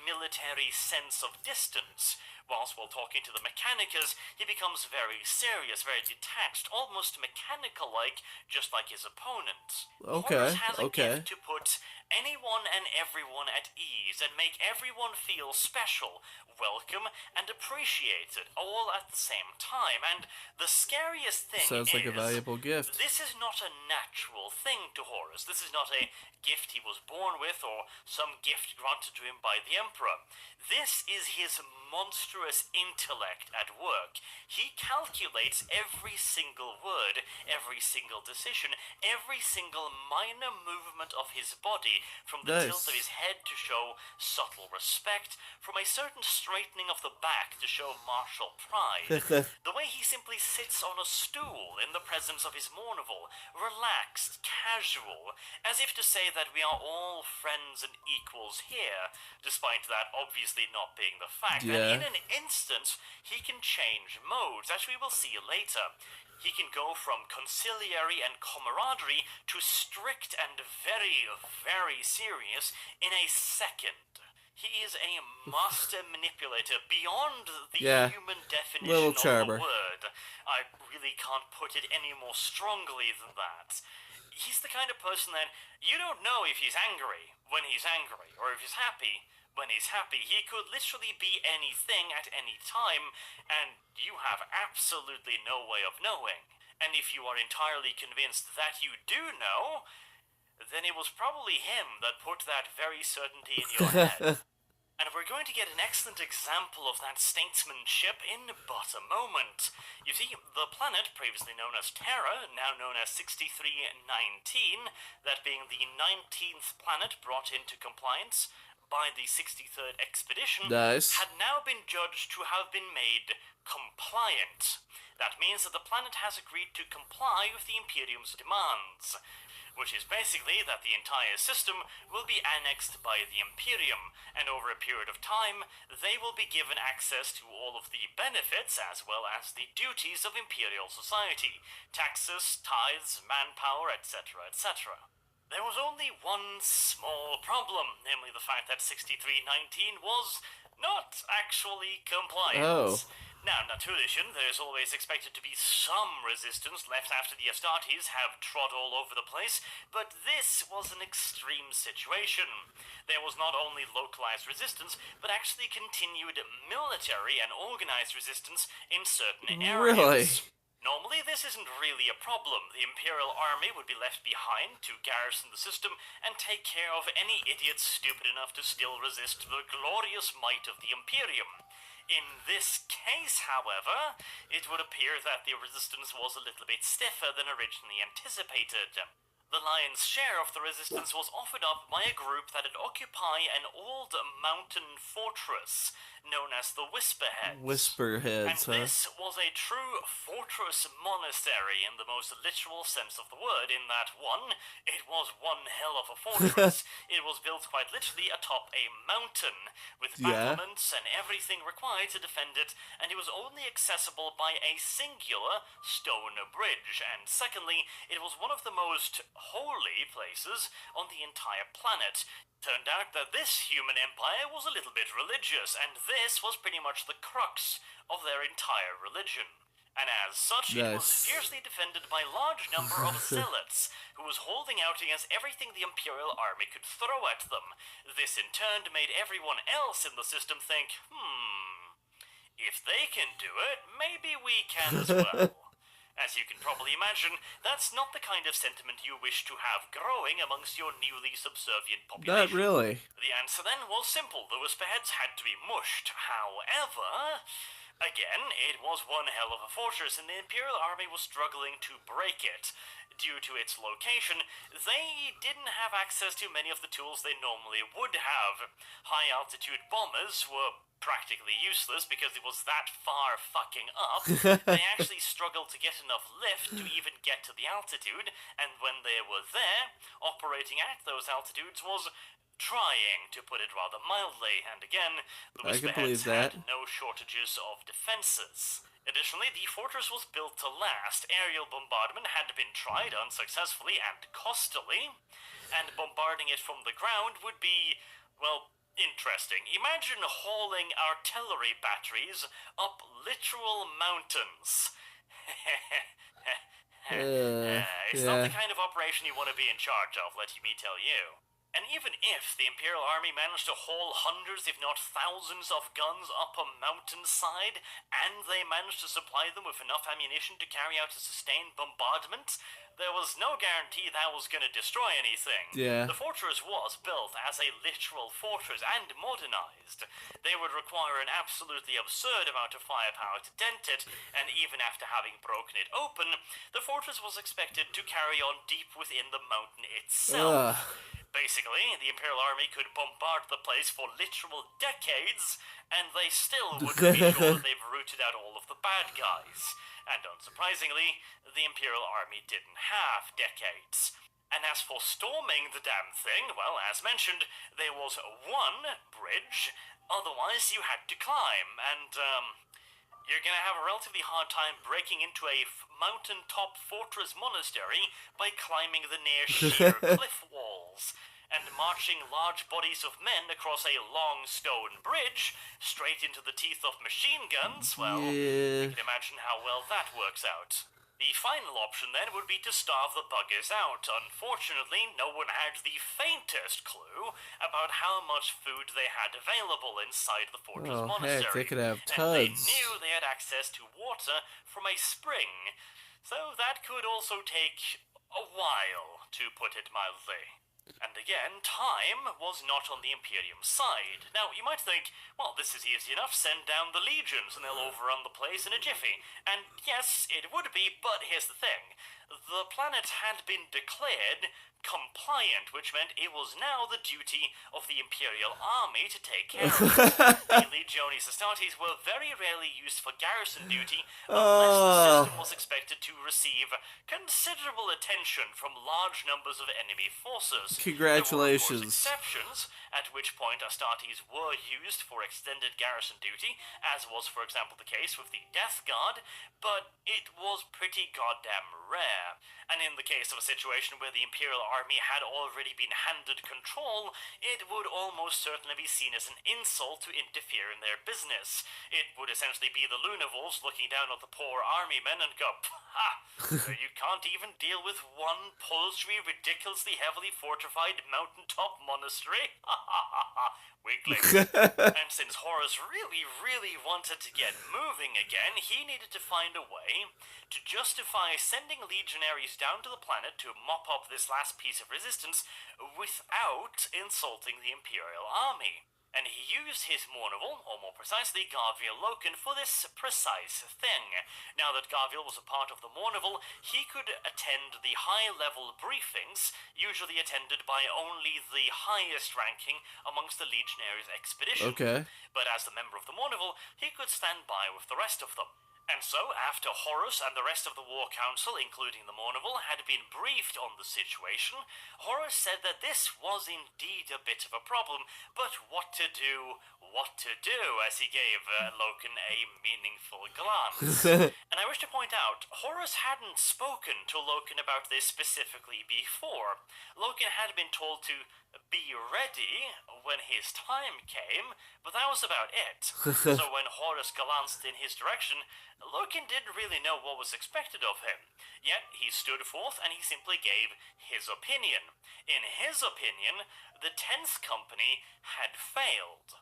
military sense of distance. Whilst while talking to the Mechanicus, he becomes very serious, very detached, almost mechanical-like, just like his opponent. Horus Okay. has a Okay. gift to put anyone and everyone at ease and make everyone feel special, welcome, and appreciated all at the same time. And the scariest thing Sounds like a is, valuable gift. this is not a natural thing to Horus. This is not a gift he was born with or some gift granted to him by the Emperor. This is his monstrous intellect at work. He calculates every single word, every single decision, every single minor movement of his body, from the tilt of his head to show subtle respect, from a certain straightening of the back to show martial pride. The way he simply sits on a stool in the presence of his Mournival, relaxed, casual, as if to say that we are all friends and equals here, despite that obviously not being the fact. Yeah. And in an instant, he can change modes, as we will see later. He can go from conciliary and camaraderie to strict and very, very serious in a second. He is a master manipulator beyond the human definition of the word. I really can't put it any more strongly than that. He's the kind of person that you don't know if he's angry when he's angry, or if he's happy when he's happy. He could literally be anything at any time, and you have absolutely no way of knowing. And if you are entirely convinced that you do know, then it was probably him that put that very certainty in your head. And we're going to get an excellent example of that statesmanship in but a moment. You see, the planet, previously known as Terra, now known as 6319, that being the 19th planet brought into compliance by the 63rd expedition, had now been judged to have been made compliant. That means that the planet has agreed to comply with the Imperium's demands, which is basically that the entire system will be annexed by the Imperium, and over a period of time, they will be given access to all of the benefits as well as the duties of Imperial society: taxes, tithes, manpower, etc., etc. There was only one small problem, namely the fact that 6319 was not actually compliant. Now, Naturlichen, there's always expected to be some resistance left after the Astartes have trod all over the place, but this was an extreme situation. There was not only localized resistance, but actually continued military and organized resistance in certain areas. Really? Normally, this isn't really a problem. The Imperial Army would be left behind to garrison the system and take care of any idiots stupid enough to still resist the glorious might of the Imperium. In this case, however, it would appear that the resistance was a little bit stiffer than originally anticipated. The lion's share of the resistance was offered up by a group that had occupied an old mountain fortress known as the Whisperheads. Whisperheads, and this was a true fortress monastery in the most literal sense of the word, in that, one, it was one hell of a fortress. It was built quite literally atop a mountain, with battlements and everything required to defend it, and it was only accessible by a singular stone bridge. And secondly, it was one of the most holy places on the entire planet. Turned out that this human empire was a little bit religious, and this was pretty much the crux of their entire religion. And as such, it was fiercely defended by a large number of zealots, who was holding out against everything the Imperial Army could throw at them. This in turn made everyone else in the system think, if they can do it, maybe we can as well. As you can probably imagine, that's not the kind of sentiment you wish to have growing amongst your newly subservient population. Not really. The answer then was simple. The Whisperheads had to be mushed. However, again, it was one hell of a fortress, and the Imperial Army was struggling to break it. Due to its location, they didn't have access to many of the tools they normally would have. High-altitude bombers were practically useless because it was that far fucking up. They actually struggled to get enough lift to even get to the altitude, and when they were there, operating at those altitudes was trying, to put it rather mildly, and again, the I can Whisperheads believe that. had no shortages of defenses. Additionally, the fortress was built to last. Aerial bombardment had been tried unsuccessfully and costly, and bombarding it from the ground would be, well, interesting. Imagine hauling artillery batteries up literal mountains. It's not the Yeah. kind of operation you want to be in charge of, let me tell you. And even if the Imperial Army managed to haul hundreds, if not thousands, of guns up a mountainside, and they managed to supply them with enough ammunition to carry out a sustained bombardment, there was no guarantee that was going to destroy anything. Yeah. The fortress was built as a literal fortress and modernized. They would require an absolutely absurd amount of firepower to dent it, and even after having broken it open, the fortress was expected to carry on deep within the mountain itself. Basically, the Imperial Army could bombard the place for literal decades, and they still wouldn't be sure that they've rooted out all of the bad guys. And unsurprisingly, the Imperial Army didn't have decades. And as for storming the damn thing, well, as mentioned, there was one bridge, otherwise you had to climb, and, you're gonna have a relatively hard time breaking into a mountaintop fortress monastery by climbing the near sheer cliff walls. And marching large bodies of men across a long stone bridge straight into the teeth of machine guns, well, you can imagine how well that works out. The final option then would be to starve the buggers out. Unfortunately, no one had the faintest clue about how much food they had available inside the fortress monastery. Heck, they could have And they tons. knew they had access to water from a spring, so that could also take a while, to put it mildly. And again, time was not on the Imperium side. Now, you might think, well, this is easy enough, send down the legions and they'll overrun the place in a jiffy. And yes, it would be, but here's the thing. The planet had been declared compliant, which meant it was now the duty of the Imperial Army to take care of it. The Legiones Astartes were very rarely used for garrison duty unless the system was expected to receive considerable attention from large numbers of enemy forces. Congratulations. There were, of course, exceptions, at which point Astartes were used for extended garrison duty, as was, for example, the case with the Death Guard, but it was pretty goddamn rare. And in the case of a situation where the Imperial Army had already been handed control, it would almost certainly be seen as an insult to interfere in their business. It would essentially be the Lunavals looking down at the poor army men and go, "Ha! You can't even deal with one paltry, ridiculously heavily fortified mountaintop monastery? Ha ha ha ha! Wiggling." And since Horus really wanted to get moving again, he needed to find a way to justify sending legionaries down to the planet to mop up this last piece of resistance without insulting the Imperial Army. And he used his Mournival, or more precisely Garviel Loken, for this precise thing. Now that Garviel was a part of the Mournival, he could attend the high-level briefings, usually attended by only the highest ranking amongst the Legionaries' expedition. Okay. But as the member of the Mournival, he could stand by with the rest of them. And so, after Horus and the rest of the War Council, including the Mournival, had been briefed on the situation, Horus said that this was indeed a bit of a problem, but what to do, as he gave Loken a meaningful glance. And I wish to point out, Horus hadn't spoken to Loken about this specifically before. Loken had been told to be ready when his time came, but that was about it. So when Horus glanced in his direction, Loken didn't really know what was expected of him. Yet he stood forth and he simply gave his opinion. In his opinion, the 10th Company had failed.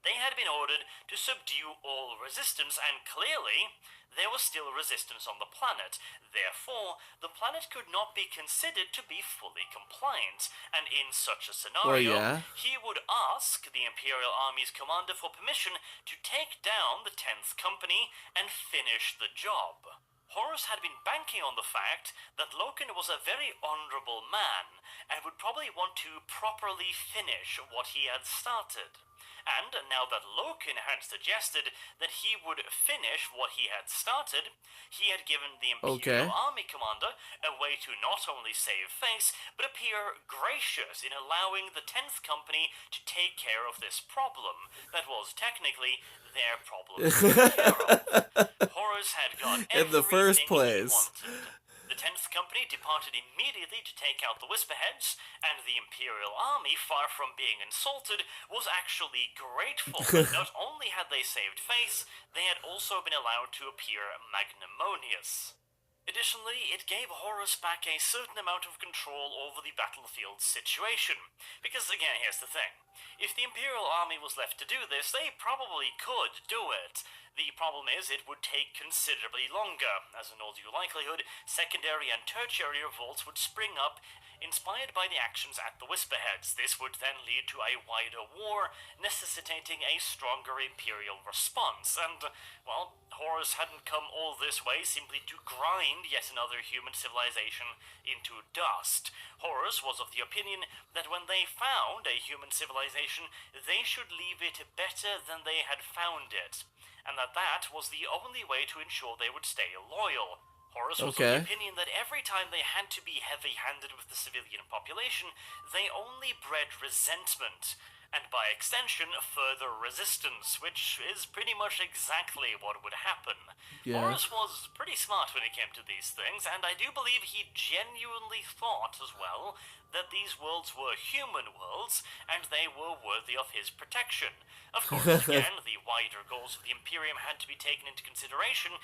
They had been ordered to subdue all resistance, and clearly there was still resistance on the planet. Therefore, the planet could not be considered to be fully compliant, and in such a scenario, he would ask the Imperial Army's commander for permission to take down the 10th Company and finish the job. Horus had been banking on the fact that Loken was a very honorable man and would probably want to properly finish what he had started. And now that Loken had suggested that he would finish what he had started, he had given the Imperial Army commander a way to not only save face, but appear gracious in allowing the 10th Company to take care of this problem that was technically their problem to take care of. Horus had got in the first everything he place. wanted. The 10th Company departed immediately to take out the Whisperheads, and the Imperial Army, far from being insulted, was actually grateful that not only had they saved face, they had also been allowed to appear magnanimous. Additionally, it gave Horus back a certain amount of control over the battlefield situation. Because, again, here's the thing. If the Imperial Army was left to do this, they probably could do it. The problem is, it would take considerably longer. As in all due likelihood, secondary and tertiary revolts would spring up, inspired by the actions at the Whisperheads. This would then lead to a wider war, necessitating a stronger Imperial response. And, well, Horus hadn't come all this way simply to grind yet another human civilization into dust. Horus was of the opinion that when they found a human civilization, they should leave it better than they had found it, and that was the only way to ensure they would stay loyal. Horus was of the opinion that every time they had to be heavy-handed with the civilian population, they only bred resentment, and by extension, further resistance, which is pretty much exactly what would happen. Horus was pretty smart when it came to these things, and I do believe he genuinely thought as well that these worlds were human worlds, and they were worthy of his protection. Of course, again, the wider goals of the Imperium had to be taken into consideration,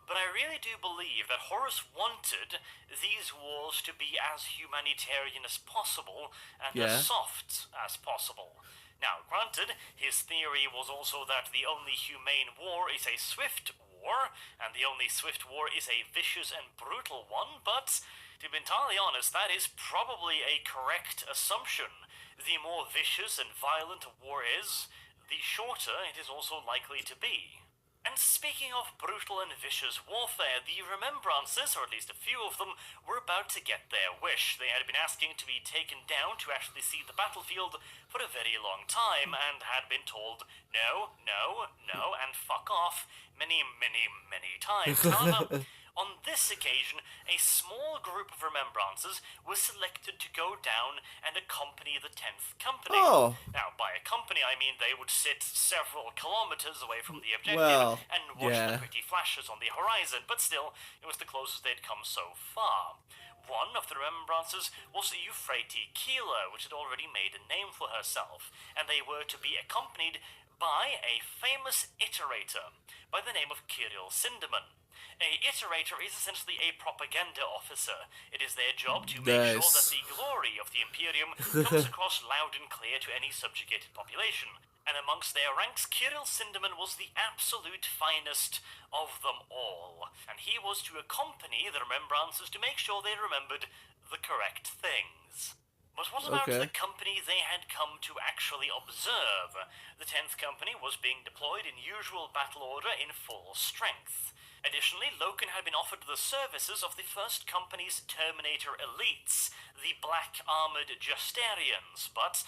but I really do believe that Horus wanted these wars to be as humanitarian as possible and as soft as possible. Now, granted, his theory was also that the only humane war is a swift war, and the only swift war is a vicious and brutal one, but to be entirely honest, that is probably a correct assumption. The more vicious and violent a war is, the shorter it is also likely to be. And speaking of brutal and vicious warfare, the Remembrances, or at least a few of them, were about to get their wish. They had been asking to be taken down to actually see the battlefield for a very long time, and had been told no, no, no, and fuck off many, many, many times. However, on this occasion, a small group of Remembrances was selected to go down and accompany the 10th Company. Now, by accompany, I mean they would sit several kilometers away from the objective and watch the pretty flashes on the horizon, but still, it was the closest they'd come so far. One of the Remembrances was Euphrates Keeler, which had already made a name for herself, and they were to be accompanied by a famous iterator by the name of Kirill Sinderman. A iterator is essentially a propaganda officer. It is their job to make sure that the glory of the Imperium comes across loud and clear to any subjugated population. And amongst their ranks, Kirill Sinderman was the absolute finest of them all. And he was to accompany the Remembrances to make sure they remembered the correct things. But what about the company they had come to actually observe? The 10th Company was being deployed in usual battle order in full strength. Additionally, Loken had been offered the services of the 1st Company's Terminator elites, the black-armored Justarians, but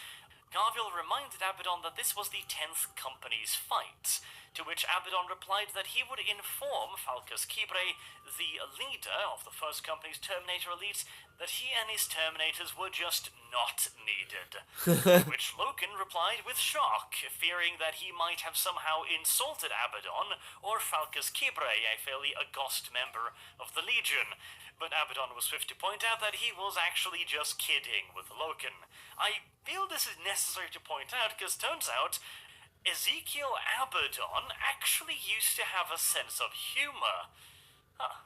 Garville reminded Abaddon that this was the 10th Company's fight, to which Abaddon replied that he would inform Falcus Kibre, the leader of the 1st Company's Terminator elite, that he and his Terminators were just not needed. Which Loken replied with shock, fearing that he might have somehow insulted Abaddon or Falcus Kibre, a fairly august member of the Legion. But Abaddon was swift to point out that he was actually just kidding with Loken. I feel this is necessary to point out because turns out Ezekiel Abaddon actually used to have a sense of humor. Huh.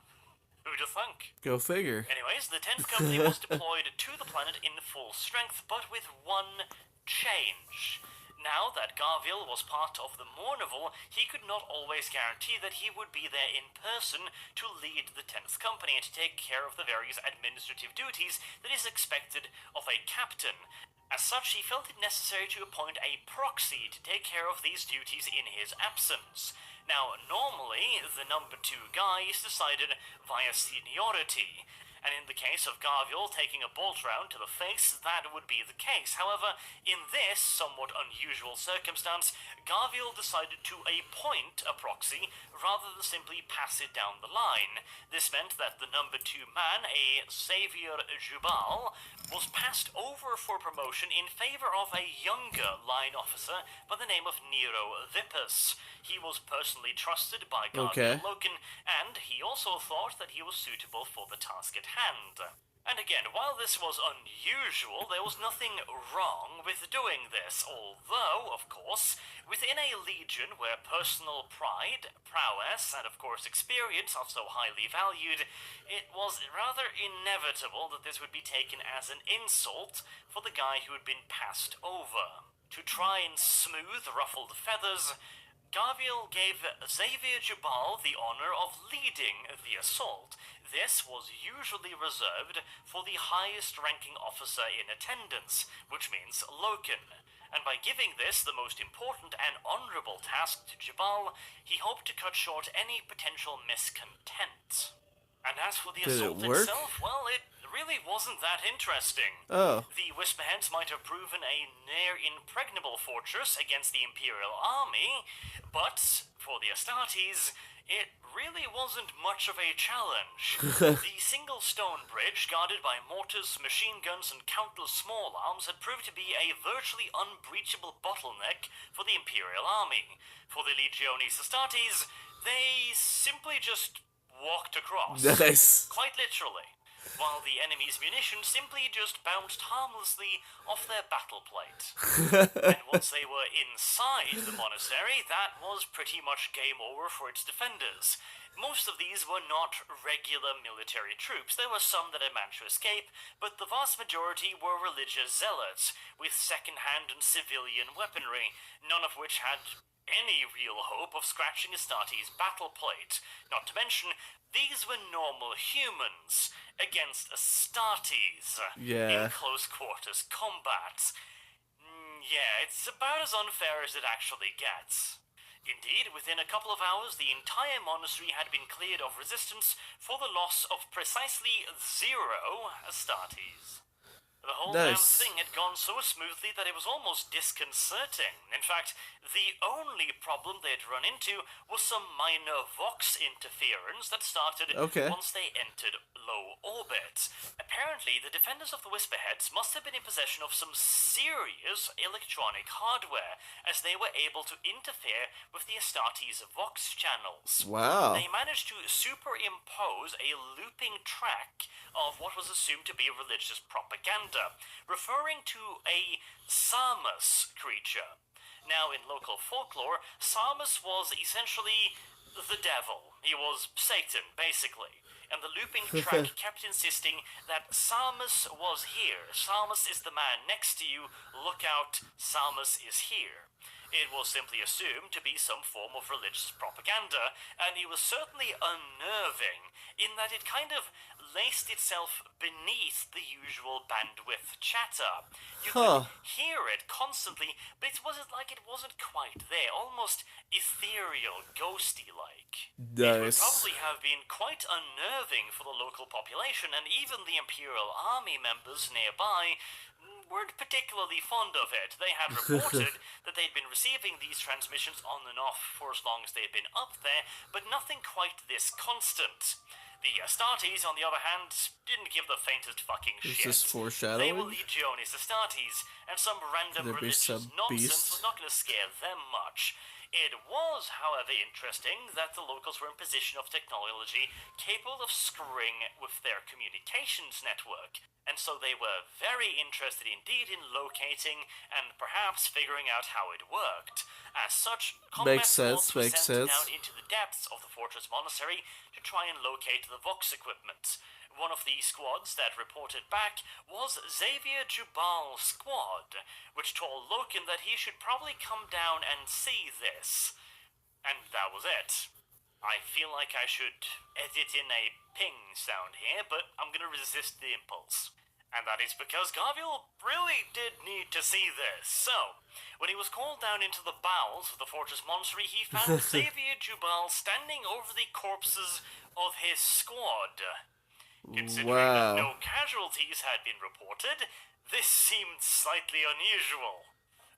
Who'd have thunk? Go figure. Anyways, the 10th Company was deployed to the planet in full strength, but with one change. Now that Garville was part of the Mournival, he could not always guarantee that he would be there in person to lead the 10th Company and to take care of the various administrative duties that is expected of a captain. As such, he felt it necessary to appoint a proxy to take care of these duties in his absence. Now, normally, the number 2 guy is decided via seniority, and in the case of Garviel taking a bolt round to the face, that would be the case. However, in this somewhat unusual circumstance, Garviel decided to appoint a proxy rather than simply pass it down the line. This meant that the number 2 man, a Xavier Jubal, was passed over for promotion in favor of a younger line officer by the name of Nero Vippus. He was personally trusted by Garviel Loken, and he also thought that he was suitable for the task at hand. And again, while this was unusual, there was nothing wrong with doing this, although, of course, within a legion where personal pride, prowess, and of course experience are so highly valued, it was rather inevitable that this would be taken as an insult for the guy who had been passed over. To try and smooth ruffled feathers, Garviel gave Xavier Jubal the honor of leading the assault. This was usually reserved for the highest-ranking officer in attendance, which means Loken. And by giving this the most important and honorable task to Jubal, he hoped to cut short any potential miscontent. And as for the assault itself, well, it really wasn't that interesting. The Whisperheads might have proven a near-impregnable fortress against the Imperial army, but for the Astartes, it really wasn't much of a challenge. The single stone bridge, guarded by mortars, machine guns, and countless small arms, had proved to be a virtually unbreachable bottleneck for the Imperial army. For the Legiones Astartes, they simply just walked across. Nice. Quite literally. While the enemy's munitions simply just bounced harmlessly off their battle plate. And once they were inside the monastery, that was pretty much game over for its defenders. Most of these were not regular military troops. There were some that had managed to escape, but the vast majority were religious zealots, with second-hand and civilian weaponry, none of which had any real hope of scratching Astartes' battle plate. Not to mention, these were normal humans against Astartes in close quarters combat. Yeah, it's about as unfair as it actually gets. Indeed, within a couple of hours, the entire monastery had been cleared of resistance for the loss of precisely 0 Astartes. The whole damn thing had gone so smoothly that it was almost disconcerting. In fact, the only problem they'd run into was some minor Vox interference that started once they entered low orbit. Apparently, the defenders of the Whisperheads must have been in possession of some serious electronic hardware, as they were able to interfere with the Astartes' Vox channels. Wow. They managed to superimpose a looping track of what was assumed to be religious propaganda, referring to a Samus creature. Now, in local folklore, Samus was essentially the devil. He was Satan, basically. And the looping track kept insisting that Samus was here. Samus is the man next to you. Look out, Samus is here. It was simply assumed to be some form of religious propaganda, and it was certainly unnerving in that it kind of laced itself beneath the usual bandwidth chatter. You could hear it constantly, but it wasn't like it wasn't quite there, almost ethereal, ghosty-like. It would probably have been quite unnerving for the local population, and even the Imperial Army members nearby weren't particularly fond of it. They had reported that they'd been receiving these transmissions on and off for as long as they'd been up there, but nothing quite this constant. The Astartes, on the other hand, didn't give the faintest fucking shit. Is this foreshadowing? They were Legiones Astartes, and some random religious nonsense was not going to scare them much. It was, however, interesting that the locals were in possession of technology capable of screwing with their communications network, and so they were very interested indeed in locating and perhaps figuring out how it worked. As such, combat squads were sent down into the depths of the fortress monastery to try and locate the Vox equipment. One of the squads that reported back was Xavier Jubal's squad, which told Loken that he should probably come down and see this. And that was it. I feel like I should edit in a ping sound here, but I'm gonna resist the impulse. And that is because Garviel really did need to see this. So, when he was called down into the bowels of the fortress monastery, he found Xavier Jubal standing over the corpses of his squad. Considering that no casualties had been reported, this seemed slightly unusual.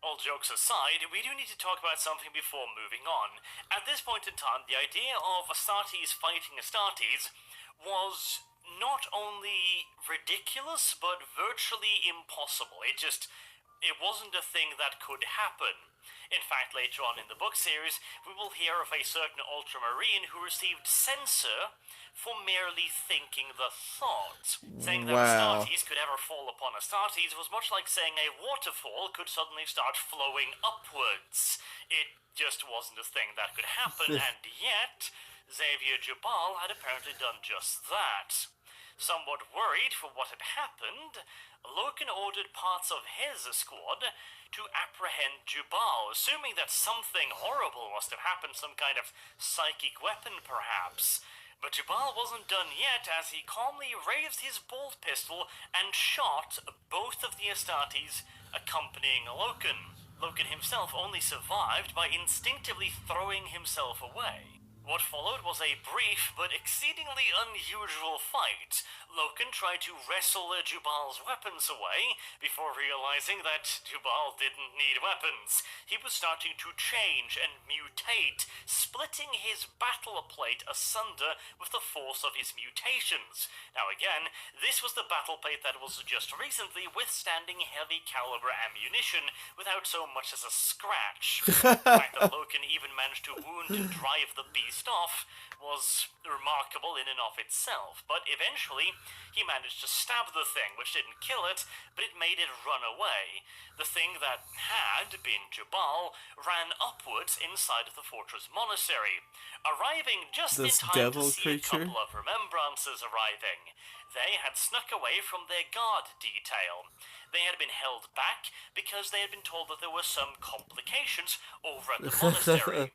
All jokes aside, we do need to talk about something before moving on. At this point in time, the idea of Astartes fighting Astartes was not only ridiculous, but virtually impossible. It wasn't a thing that could happen. In fact, later on in the book series, we will hear of a certain ultramarine who received censure for merely thinking the thought. Saying that Astartes could ever fall upon Astartes was much like saying a waterfall could suddenly start flowing upwards. It just wasn't a thing that could happen, and yet, Xavier Jubal had apparently done just that. Somewhat worried for what had happened, Loken ordered parts of his squad to apprehend Jubal, assuming that something horrible must have happened, some kind of psychic weapon perhaps. But Jubal wasn't done yet, as he calmly raised his bolt pistol and shot both of the Astartes accompanying Loken. Loken himself only survived by instinctively throwing himself away. What followed was a brief but exceedingly unusual fight. Loken tried to wrestle Jubal's weapons away before realizing that Jubal didn't need weapons. He was starting to change and mutate, splitting his battle plate asunder with the force of his mutations. Now again, this was the battle plate that was just recently withstanding heavy caliber ammunition without so much as a scratch. The fact that Loken even managed to wound and drive the beast off was remarkable in and of itself, but eventually he managed to stab the thing, which didn't kill it, but it made it run away. The thing that had been Jubal ran upwards inside of the fortress monastery, arriving just in time to see a couple of remembrances arriving. They had snuck away from their guard detail. They had been held back because they had been told that there were some complications over at the monastery.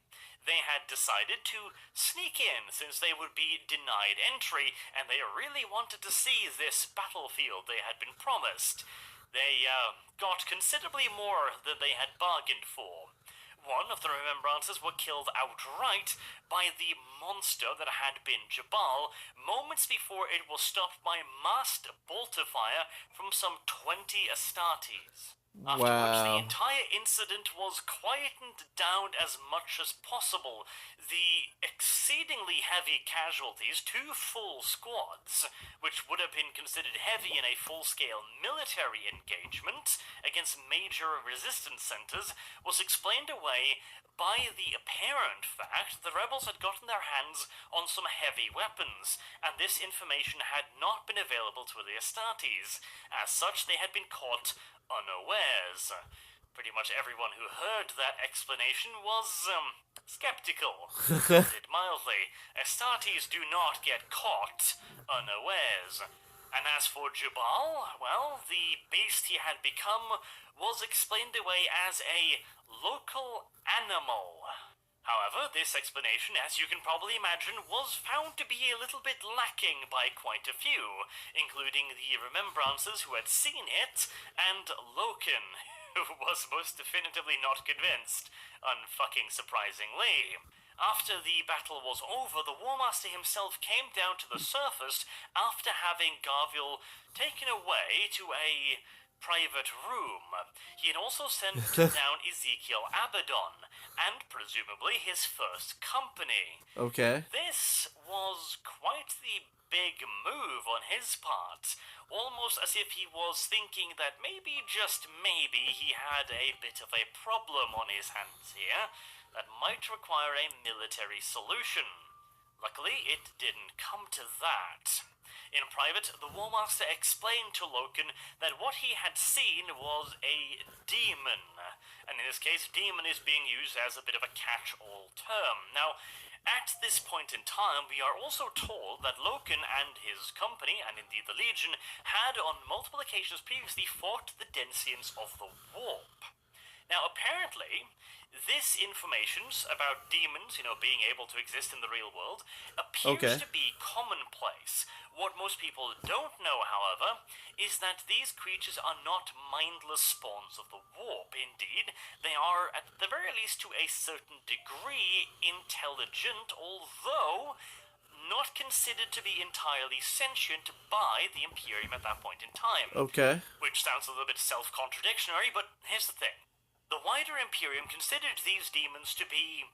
They had decided to sneak in since they would be denied entry, and they really wanted to see this battlefield they had been promised. They got considerably more than they had bargained for. One of the remembrances were killed outright by the monster that had been Jubal moments before it was stopped by massed bolter fire from some 20 Astartes. After which the entire incident was quietened down as much as possible. The exceedingly heavy casualties, 2 full squads, which would have been considered heavy in a full-scale military engagement against major resistance centers, was explained away by the apparent fact the rebels had gotten their hands on some heavy weapons, and this information had not been available to the Astartes. As such, they had been caught unawares. Pretty much everyone who heard that explanation was, skeptical, to put it mildly. Astartes do not get caught unawares. And as for Jubal, well, the beast he had become was explained away as a local animal. However, this explanation, as you can probably imagine, was found to be a little bit lacking by quite a few, including the remembrances who had seen it, and Loken, who was most definitively not convinced, unfucking surprisingly. After the battle was over, the War Master himself came down to the surface after having Garviel taken away to a private room. He had also sent down Ezekiel Abaddon, and presumably his first company. Okay. This was quite the big move on his part, almost as if he was thinking that maybe, just maybe, he had a bit of a problem on his hands here that might require a military solution. Luckily, it didn't come to that. In private, the War Master explained to Loken that what he had seen was a demon. And in this case, demon is being used as a bit of a catch-all term. Now, at this point in time, we are also told that Loken and his company, and indeed the Legion, had on multiple occasions previously fought the Densians of the Warp. Now, apparently, this information about demons, being able to exist in the real world, appears to be commonplace. What most people don't know, however, is that these creatures are not mindless spawns of the warp. Indeed, they are, at the very least to a certain degree, intelligent, although not considered to be entirely sentient by the Imperium at that point in time. Okay. Which sounds a little bit self-contradictory, but here's the thing. The wider Imperium considered these demons to be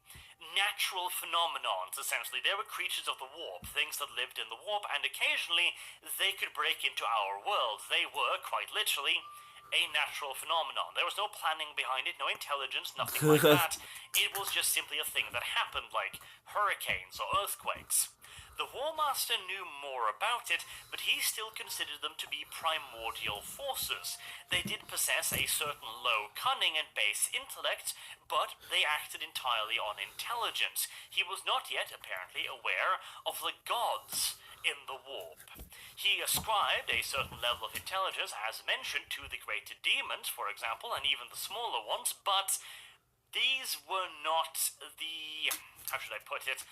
natural phenomenons, essentially. They were creatures of the warp, things that lived in the warp, and occasionally they could break into our world. They were, quite literally, a natural phenomenon. There was no planning behind it, no intelligence, nothing like that. It was just simply a thing that happened, like hurricanes or earthquakes. The War Master knew more about it, but he still considered them to be primordial forces. They did possess a certain low cunning and base intellect, but they acted entirely on intelligence. He was not yet, apparently, aware of the gods in the warp. He ascribed a certain level of intelligence, as mentioned, to the greater demons, for example, and even the smaller ones, but these were not the... how should I put it?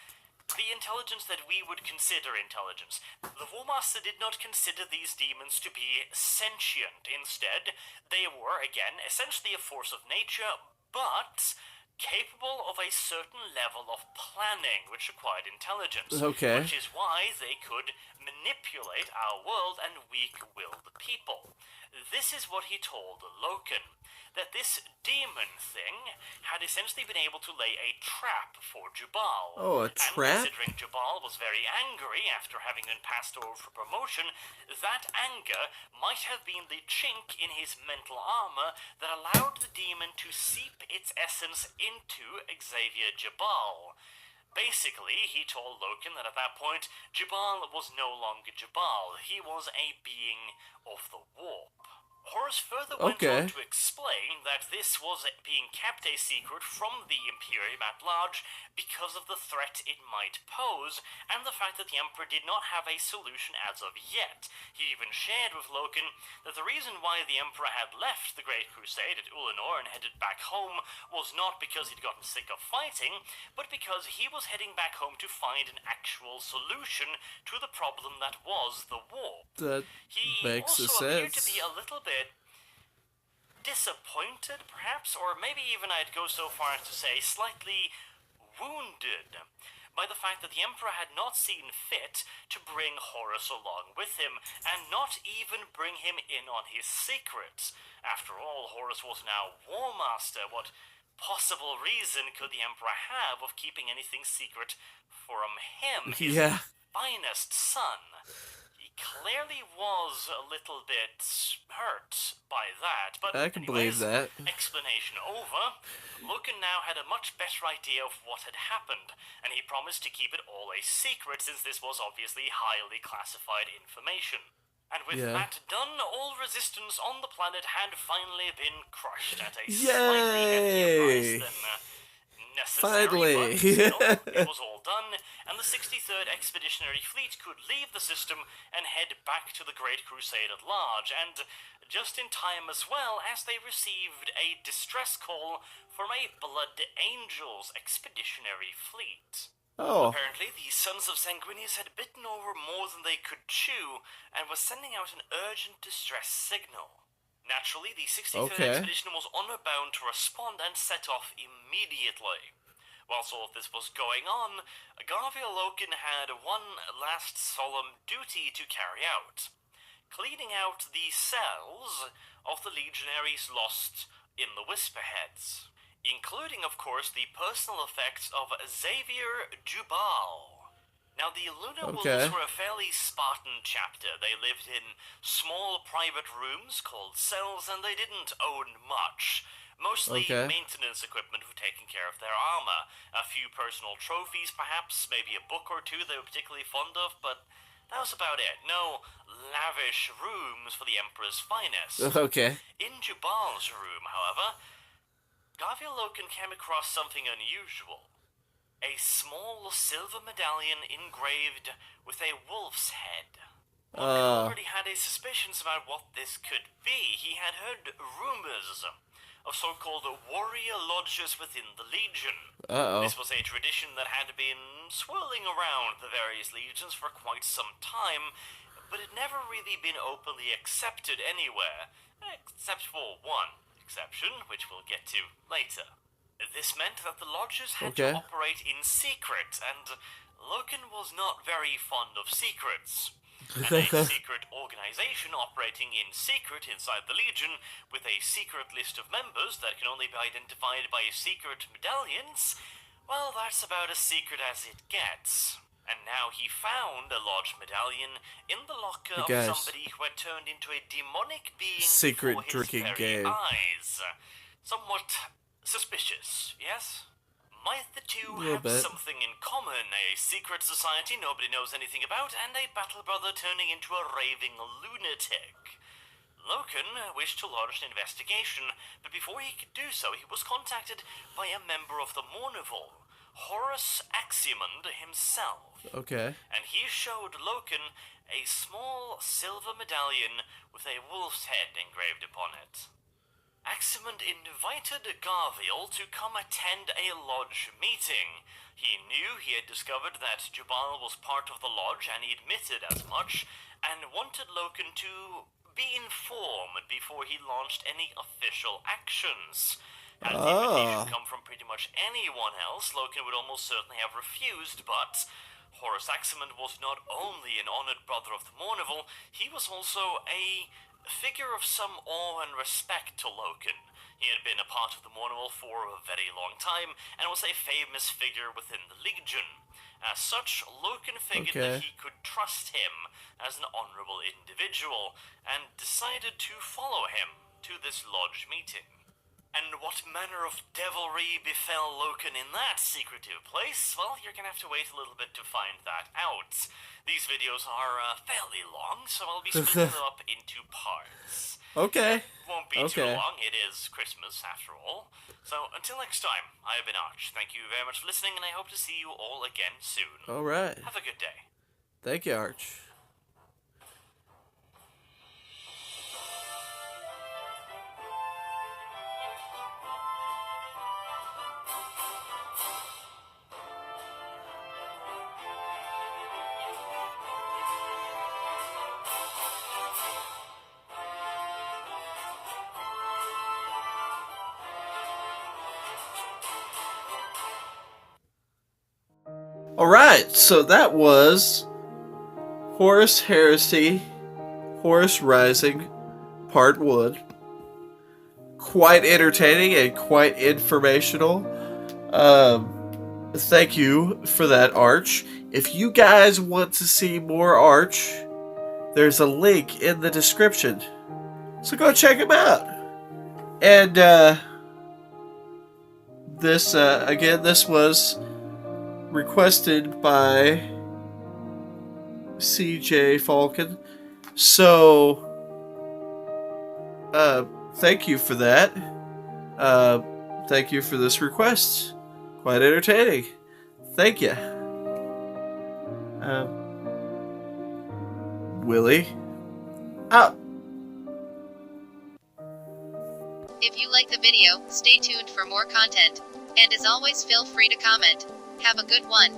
The intelligence that we would consider intelligence. The War Master did not consider these demons to be sentient. Instead, they were, again, essentially a force of nature, but capable of a certain level of planning, which required intelligence. Okay. Which is why they could manipulate our world and weak-will the people. This is what he told Loken, that this demon thing had essentially been able to lay a trap for Jubal. Oh, a trap? And considering Jubal was very angry after having been passed over for promotion, that anger might have been the chink in his mental armor that allowed the demon to seep its essence into Xavier Jubal. Basically, he told Loken that at that point, Jubal was no longer Jubal. He was a being of the warp. Horus further went on to explain that this was being kept a secret from the Imperium at large because of the threat it might pose, and the fact that the Emperor did not have a solution as of yet. He even shared with Loken that the reason why the Emperor had left the Great Crusade at Ulanor and headed back home was not because he'd gotten sick of fighting, but because he was heading back home to find an actual solution to the problem that was the war. That makes sense. He also appeared to be a little bit disappointed, perhaps, or maybe even I'd go so far as to say slightly wounded by the fact that the Emperor had not seen fit to bring Horus along with him, and not even bring him in on his secrets. After all, Horus was now War Master. What possible reason could the Emperor have of keeping anything secret from him, his finest son? Clearly was a little bit hurt by that, but I can believe that. Explanation over. Loken now had a much better idea of what had happened, and he promised to keep it all a secret since this was obviously highly classified information. And with that done, all resistance on the planet had finally been crushed at a slightly heavier price than necessary, but still, it was all done, and the 63rd Expeditionary Fleet could leave the system and head back to the Great Crusade at large, and just in time as well as they received a distress call from a Blood Angels Expeditionary Fleet. Oh. Apparently, the Sons of Sanguinius had bitten over more than they could chew, and was sending out an urgent distress signal. Naturally, the 63rd Expedition was honor-bound to respond and set off immediately. Whilst all of this was going on, Garvia Loken had one last solemn duty to carry out. Cleaning out the cells of the legionaries lost in the Whisperheads, including, of course, the personal effects of Xavier Jubal. Now, the Lunar Wolves were a fairly Spartan chapter. They lived in small private rooms called cells, and they didn't own much. Mostly maintenance equipment for taking care of their armor. A few personal trophies, perhaps, maybe a book or two they were particularly fond of, but that was about it. No lavish rooms for the Emperor's finest. In Jubal's room, however, Garvia Loken came across something unusual. A small silver medallion engraved with a wolf's head. Loken already had his suspicions about what this could be. He had heard rumors of so-called warrior lodges within the Legion. This was a tradition that had been swirling around the various legions for quite some time, but had never really been openly accepted anywhere, except for one exception, which we'll get to later. This meant that the lodges had to operate in secret, and Loken was not very fond of secrets. And a secret organization operating in secret inside the Legion, with a secret list of members that can only be identified by secret medallions, well, that's about as secret as it gets. And now he found a large medallion in the locker of somebody who had turned into a demonic being secret before his drinking very game. eyes. Somewhat suspicious, yes? Might the two have something in common? A secret society nobody knows anything about, and a battle brother turning into a raving lunatic. Loken wished to launch an investigation, but before he could do so, he was contacted by a member of the Mournival, Horus Rising himself. Okay. And he showed Loken a small silver medallion with a wolf's head engraved upon it. Aximand invited Garviel to come attend a lodge meeting. He knew he had discovered that Jabal was part of the lodge, and he admitted as much, and wanted Loken to be informed before he launched any official actions. Had the invitation come from pretty much anyone else, Loken would almost certainly have refused, but Horus Aximand was not only an honored brother of the Mournival, he was also a figure of some awe and respect to Loken. He had been a part of the Mournival for a very long time, and was a famous figure within the Legion. As such, Loken figured that he could trust him as an honorable individual, and decided to follow him to this lodge meeting. And what manner of devilry befell Loken in that secretive place? Well, you're gonna have to wait a little bit to find that out. These videos are fairly long, so I'll be splitting them up into parts. Okay. It won't be too long, it is Christmas after all. So until next time, I have been Arch. Thank you very much for listening, and I hope to see you all again soon. Alright. Have a good day. Thank you, Arch. Alright, so that was Horus Heresy, Horus Rising, Part 1. Quite entertaining and quite informational. Thank you for that, Arch. If you guys want to see more Arch, there's a link in the description. So go check him out. And, this was requested by CJ Falcon. So, thank you for that. Thank you for this request. Quite entertaining. Thank you. Willie, out. If you like the video, stay tuned for more content. And as always, feel free to comment. Have a good one.